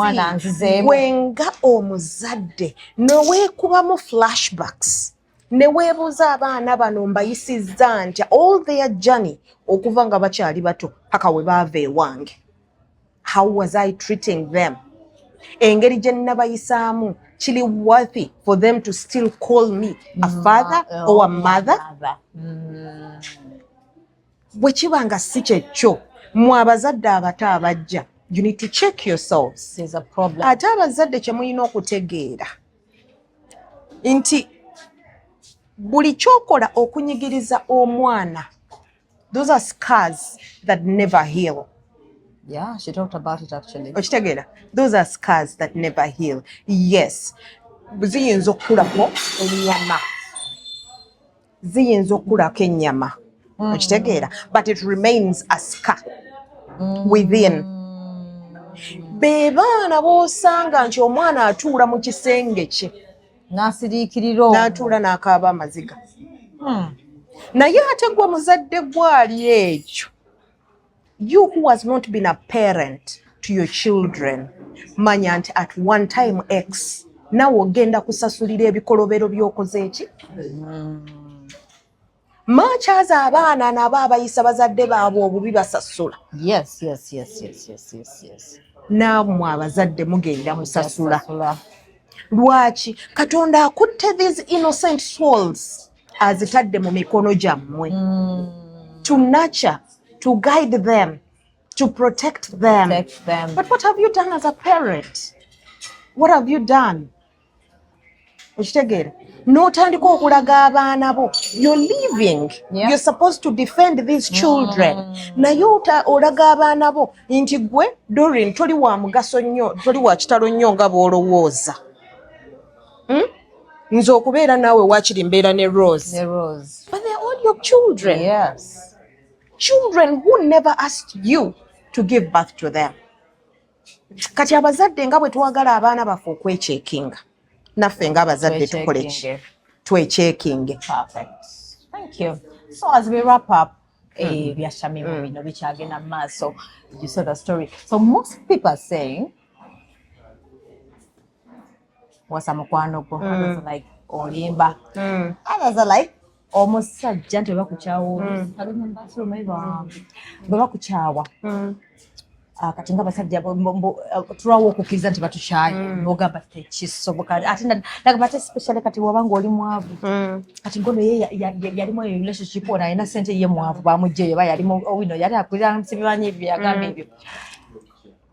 A: gwenga omuzadde noweekubamu flashbacks ne weebuuza abaana bano mbayisizza ntya all their journey okuva nga bakyali bato paka we baava ewange. How was I treating them? Engeri gye nnabayisaamu kili worthy for them to still call me a father or a mother? Bwe kiba nga si kyekyo mwe abazadde abato abajja, you need to check yourselves.
B: There's a problem.
A: Ate abazadde kye mulina okutegeera nti buli kyokola okunyigiriza omwana, those are scars that never heal.
B: Yeah, she talked about it actually.
A: Okitegeera? Those are scars that never heal. Yes. Ziyinza okukulako ennyama. Ziyinza okukulako ennyama. Okitegeera? But it remains a scar within. Be baana b'osanga nti omwana atuula mu kisenge kye.
B: N'asiriikirira omwo.
A: N'atuula n'akaaba amaziga. Naye ate gwe muzadde gwali ekyo. You who has not been a parent to your children, manya nti at one time X, nawe ogenda kusasulira ebikolobero by'okoze eki? Makyaza abaana nabo abayisa bazadde baabwe obubi basasula.
B: Yes.
A: Nammwe abazadde mugenda musasula. Lwaki? Katonda akutte these innocent souls azitadde mu mikono gyammwe. To nurture, to guide them, to protect them. But what have you done as a parent? What have you done? Okitegeera? N'otandika okulaga abaana bo. You're living. You're supposed to defend these children. Naye olaga abaana bo nti gwe Doreen toli wa mugaso nnyo, toli wa kitalo nnyo nga bw'olowooza. Nze okubeera naawe waakiri mbeera ne Rose. But they're all your children.
B: Yes.
A: Children who never asked you to give birth to them. Kati abazadde nga bwe twagala abaana baffe okwechekinga naffe nga abazadde tukole ki twechekinge.
B: Perfect. Thank you. So as we wrap up, byashami mu bino bikyagenda mu maaso, you saw the story. So most people are saying wasa mukwano gwo, others are like olimba, others are like omusajja nti bakukyawo ali mu bathroom eba bakukyawa. Kati nga basajja tulawo okukkiriza nti batukyaye n'ogamba tekisoboka ate nagamba ate especially kati wabanga oli mwavu kati ngono ye yalimu eyo relationship ona alina ssente ye mwavu bamugjeyo ba yalimu owino yali akulira nsibibanye ebyo yagamba ebyo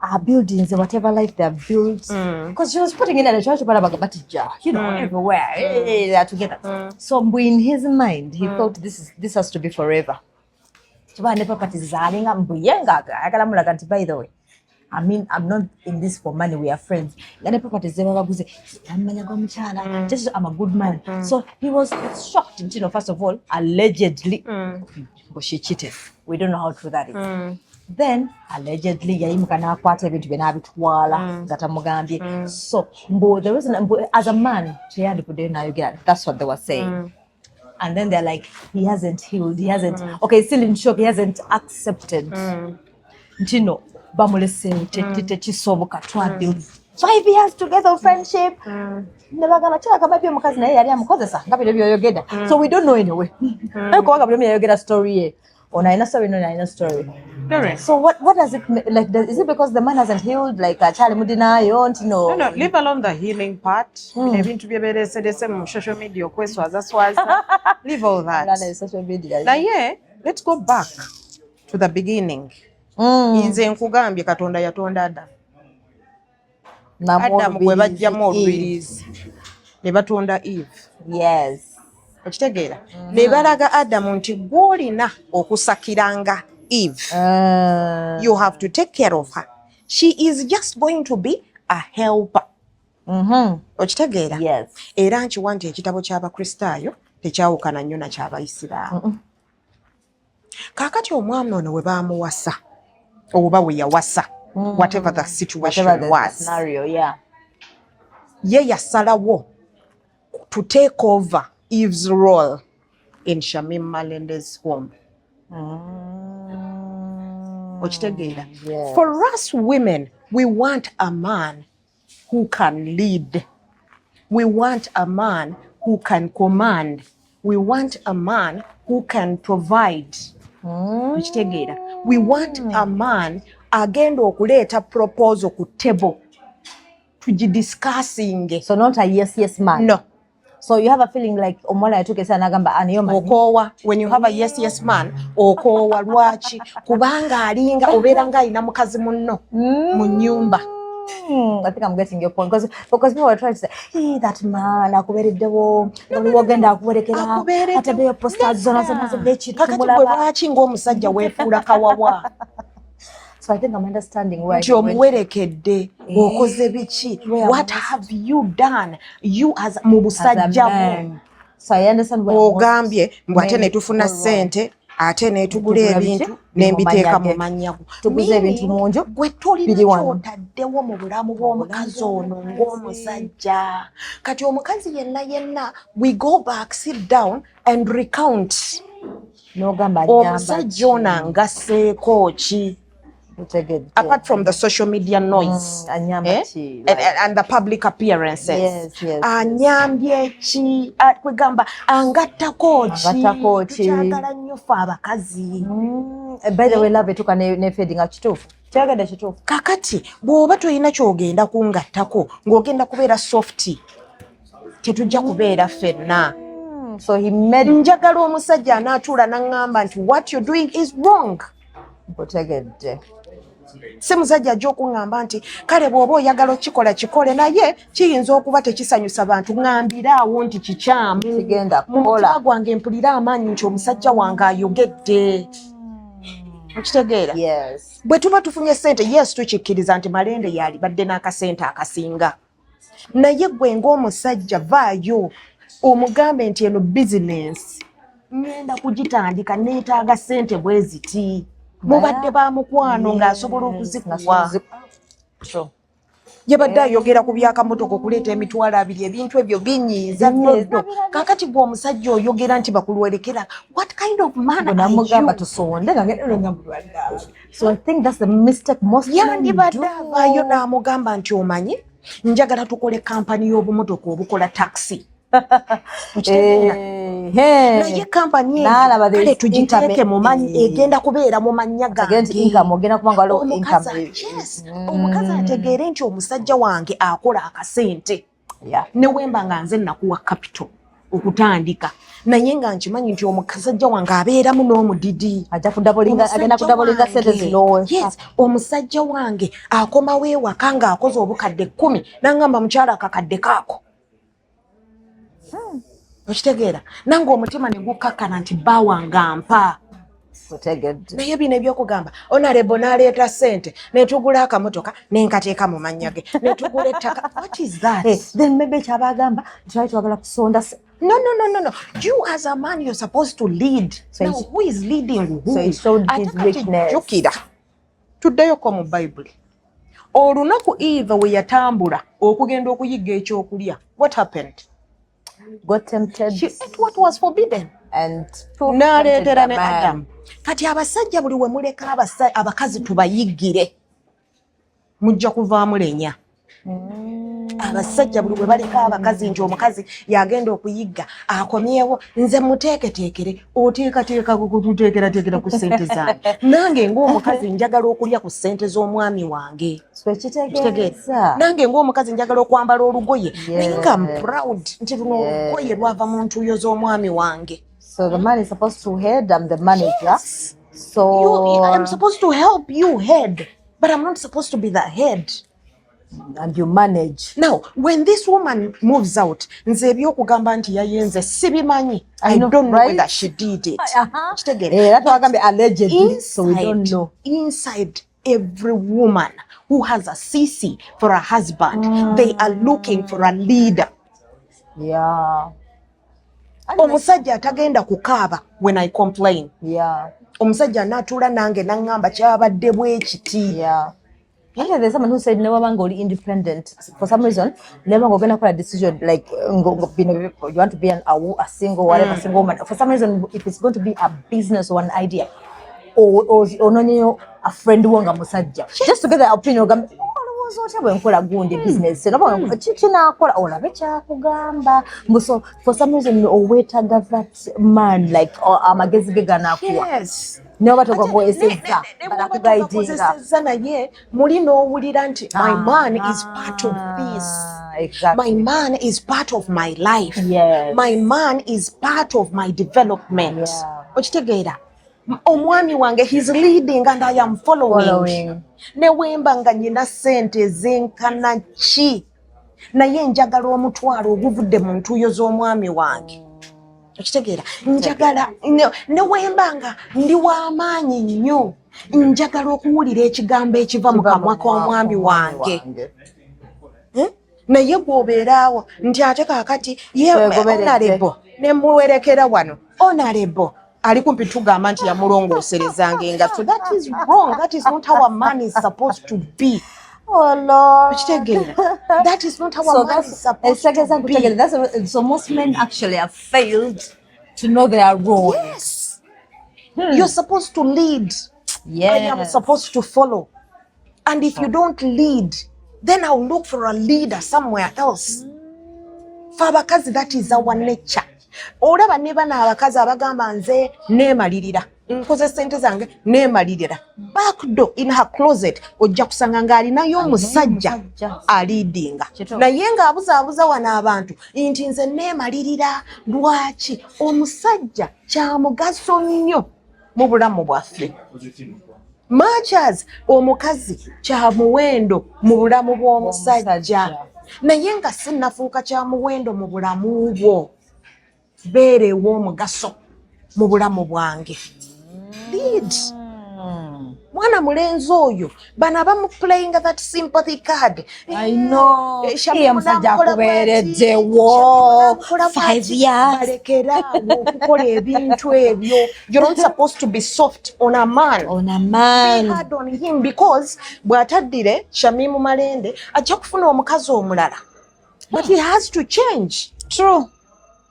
B: our buildings whatever life they have built because she was putting in a church but you know everywhere they are together so in his mind he thought this has to be forever. By the way, I mean, I'm not in this for money, we are friends. I'm a good man. So he was shocked, you know, first of all, allegedly, but she cheated. We don't know how true that is. Then, allegedly, so, the reason, as a man, that's what they were saying. And then they're like, he hasn't healed, he hasn't, okay, still in shock, he hasn't accepted. You know, tekisoboka twabuild 5 years together of friendship. So we don't know anyway. Story. Story. So what does it like? Is it because the man hasn't healed? Like Charlie Mudina, you want to know?
A: No, leave alone the healing part. Even to be able to say the same social media questions. That's why leave all that.
B: Social media.
A: Now, yeah, let's go back to the beginning. Inze nkugambye Katonda yatonda Adam gwe bajjamu olubirizi ne batonda Eve.
B: Yes.
A: Okitegeera ne balaga Adam nti gw'olina okusakiranga Eve. You have to take care of her. She is just going to be a helper. Okitegeera?
B: Yes.
A: Era nkiwa nti ekitabo ky'Abakristaayo tekyawukana nnyo na ky'Abayisiraamu. Kaakati omwami ono we baamuwasa oba we yawasa whatever the situation was.
B: Scenario, yeah.
A: Ye yasalawo to take over Eve's role in Shamim Malende's home. Okitegeera?
B: Yes.
A: For us women, we want a man who can lead. We want a man who can command. We want a man who can provide. Okitegeera? We want a man agenda okuleeta proposal ku table tugidiscussing.
B: So not a yes man.
A: No.
B: So you have a feeling like omuwala yatuukesa n'agamba aniyo mani.
A: Okoowa, when you have a yes man, okoowa lwaki kubanga alinga obeera nga alina mukazi munno mu nnyumba.
B: I think I'm getting your point because people are trying to say, hey, that man akubereddewo oliwo ogenda akuberekera atabeyo posters zona z'ekintu
A: kakati bwe lwaki ng'omusajja weefuula kawawa.
B: So I think I'm understanding why.
A: Nti omuwerekedde okoze biki? What have you done? You as mu busajja bwo.
B: So I understand why.
A: Ogambye mbw ate ne tufuna ssente ate ne tugula ebintu n'embiteeka mu mannya go.
B: Tuguze ebintu mu nju
A: gwe tolina ky'otaddewo mu bulamu bw'omukazi ono ng'omusajja. Kati omukazi yenna we go back, sit down and recount.
B: N'ogamba
A: omusajja ono angasseeko ki? Apart from the social media noise and the public appearances.
B: Yes.
A: Anyambye ki? Kwegamba angattako ki? Tukyagala nnyo ffe abakazi.
B: By the way, love etuuka ne fading kituufu. Kyagenda kituufu.
A: Kakati bw'oba toyina ky'ogenda kungattako ng'ogenda kubeera softy, tetujja kubeera ffenna.
B: So he made
A: njagala omusajja anaatuula n'aŋŋamba nti what you're doing is wrong.
B: Butegedde.
A: Se musajja ajja okuŋŋamba nti kale bw'oba oyagala okikola kikole, naye kiyinza okuba tekisanyusa bantu. Ŋŋambiraawo nti kikyamu.
B: Kigenda
A: mu mutima gwange mpulira amaanyi nti omusajja wange ayogedde. Okitegeera?
B: Yes.
A: Bwe tuba tufunye ssente, yes tukikkiriza nti Malende yalibadde n'akasente akasinga. Naye gwe ng'omusajja vaayo omugambe nti eno bizinensi ngenda kugitandika neetaaga ssente bwe ziti. Mubadde ba mukwano ng'asobola okuzikuwa.
B: True.
A: Yabadde ayogera ku byakamotoka okuleeta emitwalo 2 ebintu ebyo binyiiza nnyo. Kakati gwe omusajja oyogera nti bakulwerekera. What kind of man are
B: Namugamba
A: you?
B: tusonde nga ngenda ngambulwadde. So I think that's the mistake most men do.
A: Yandibadde avaayo n'amugamba nti omanyi njagala tukole kampani y'obumotoka obukola taxi. Naye kampani kale tugiteeke mu manyi egenda kubeera mu mannya gange. Omukazi ategeere nti omusajja wange akola akasente. Ne wemba nga nze nakuwa capital okutandika. Naye nga nkimanyi nti omusajja wange abeeramu n'omudidi.
B: Agenda kudabolinga sente zino.
A: Yes, omusajja wange akomawo ewaka ng'akoze obukadde 10 n'angamba mukyala akakadde kaako. Okitegeera nange omutima ne gukakkana nti bba wange ampa. Naye bino ebyokugamba Honorable n'aleeta sente ne tugula akamotoka ne nkateeka mu mannya ge ne tugula ettaka. What is that?
B: Then maybe kyabagamba twagala kusonda.
A: No. You as a man, you're supposed to lead. So now, who is leading who?
B: So he showed his weakness.
A: Tuddayoko mu Bible. Olunaku Eva we yatambula okugenda okuyigga ekyokulya. What happened?
B: Got tempted.
A: She ate what was forbidden.
B: And
A: n'aleetera ne Adam. Kati abasajja buli we muleka abakazi tubayiggire mujja kuvaamu lenya. Abasajja buli bwe baleka abakazi nti omukazi yagenda okuyigga akomyewo nze muteeketeekere oteekateeka kututeekerateekera ku ssente zange. Nange ng'omukazi njagala okulya ku ssente z'omwami wange. Nange ng'omukazi njagala okwambala olugoye naye nga proud nti luno olugoye lwava mu ntuuyo z'omwami wange.
B: So the man is supposed to head, I'm the manager. Yes. So
A: I'm supposed to help you head, but I'm not supposed to be the head.
B: And you manage.
A: Now, when this woman moves out, nze ebyokugamba nti yayenze sibimanyi. I don't know whether she did it.
B: Allegedly, so we don't know.
A: Inside every woman who has a CC for a husband, they are looking for a leader.
B: Yeah.
A: Omusajja atagenda kukaaba when I complain.
B: Yeah.
A: Omusajja n'atuula nange n'angamba kyabadde bwe kiti.
B: Yeah. There's someone who said never man go independent. For some reason, never go gonna a decision like you want to be a single whatever single woman. For some reason, if it's going to be a business or an idea, or a friend who wanga musajja, just to get the opinion. So business for some reason that man like amagezi geganakuwa.
A: Yes.
B: Never to go eseza
A: muli n'owulira nti my man is part of this.
B: Exactly.
A: My man is part of my life.
B: Yes.
A: My man is part of my development. Okitegeera omwami wange he's leading and I am following. Ne wemba nga nyina sente zenkana ki naye njagala omutwalo oguvudde mu ntuuyo z'omwami wange. Okitegeera njagala ne wemba nga ndi w'amaanyi nnyo njagala okuwulira ekigambo ekiva mu kamwa k'omwami wange. Naye bw'obeeraawo nti ate kaakati Honorable ne muwerekera wano Honorable ali kumpi tugamba nti yamulongooserezanga engatto. That is wrong. That is not how a man is supposed to be.
B: Oh Lord.
A: That is not how a man is supposed to be.
B: So most men actually have failed to know their role.
A: Yes. You're supposed to lead.
B: Yes.
A: I am supposed to follow. And if you don't lead, then I'll look for a leader somewhere else. For abakazi, that is our nature. Olaba ne bana abakazi abagamba nze neemalirira nkoze sente zange neemalirira backdoor in her closet ojja kusanga ng'alinayo omusajja aliidinga naye ng'abuzaabuza wano abantu nti nze neemalirira. Lwaki? Omusajja kya mugaso nnyo mu bulamu bwaffe. Much as omukazi kya muwendo mu bulamu bw'omusajja naye nga sinnafuuka kya muwendo mu bulamu bwo. Beerewo omugaso mu bulamu bwange. Lead. mwana mulenzi oyo bano abamuplayinga that sympathy card.
B: I know. Iya musajja akubeereddewo 5 years.
A: Balekeraawo okukola ebintu ebyo. You're not supposed to be soft on a man. Be hard on him because bw'ataddire Shamimu Malende ajja kufuna omukazi omulala. But he has to change.
B: True.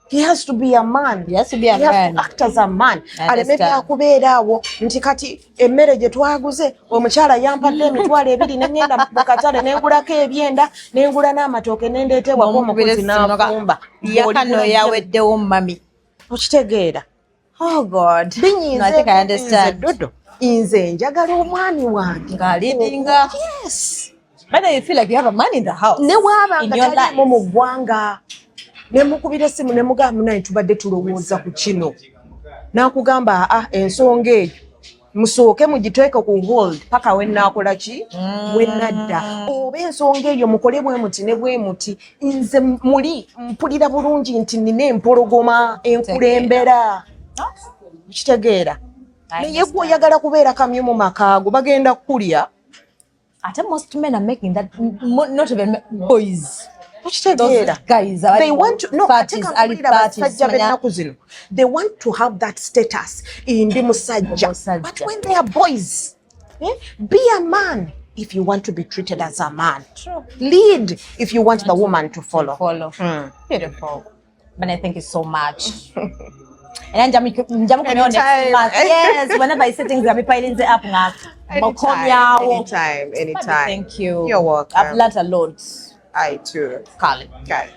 A: He has to be a man.
B: He has to be a man.
A: He has to act as a man. Aleme byakubeeraawo nti kati emmere gye twaguze omukyala yampadde emitwalo 2 ne ngenda mu katale ne ngulako ebyenda ne ngula n'amatooke ne ndeetewako omukozi n'afumba.
B: Yakano yaweddewo mami.
A: Okitegeera.
B: Oh God.
A: Binyiize.
B: No, I think I understand.
A: Dodo. Nze njagala omwami wange.
B: Ng'alidinga.
A: Yes.
B: But then you feel like you have a man in the house.
A: Ne waba
B: in your life.
A: mu ggwanga. Ne mukubira essimu ne mugamba naye tubadde tulowooza ku kino. N'akugamba ensonga eyo musooke mugiteeke ku hold paka we nnaakola ki we nnadda. Oba ensonga eyo mukole bwe muti ne bwe muti. Nze muli mpulira bulungi nti nina empologoma enkulembera. Kitegeera. Naye gwe oyagala kubeera kamyu mu makaago bagenda kulya.
B: Ate most men are making that, not even boys.
A: Those
B: guys
A: they want to, no,
B: parties, early parties,
A: they want to have that status in the musajja. But when they are boys, be a man if you want to be treated as a man.
B: True.
A: Lead if you want the woman to follow.
B: Beautiful. But I thank you so much. And then yes, whenever I say things, I'll be piling the up.
A: Anytime.
B: Thank you.
A: You're welcome.
B: I've learned a lot.
A: I too.
B: Carly.
A: Okay.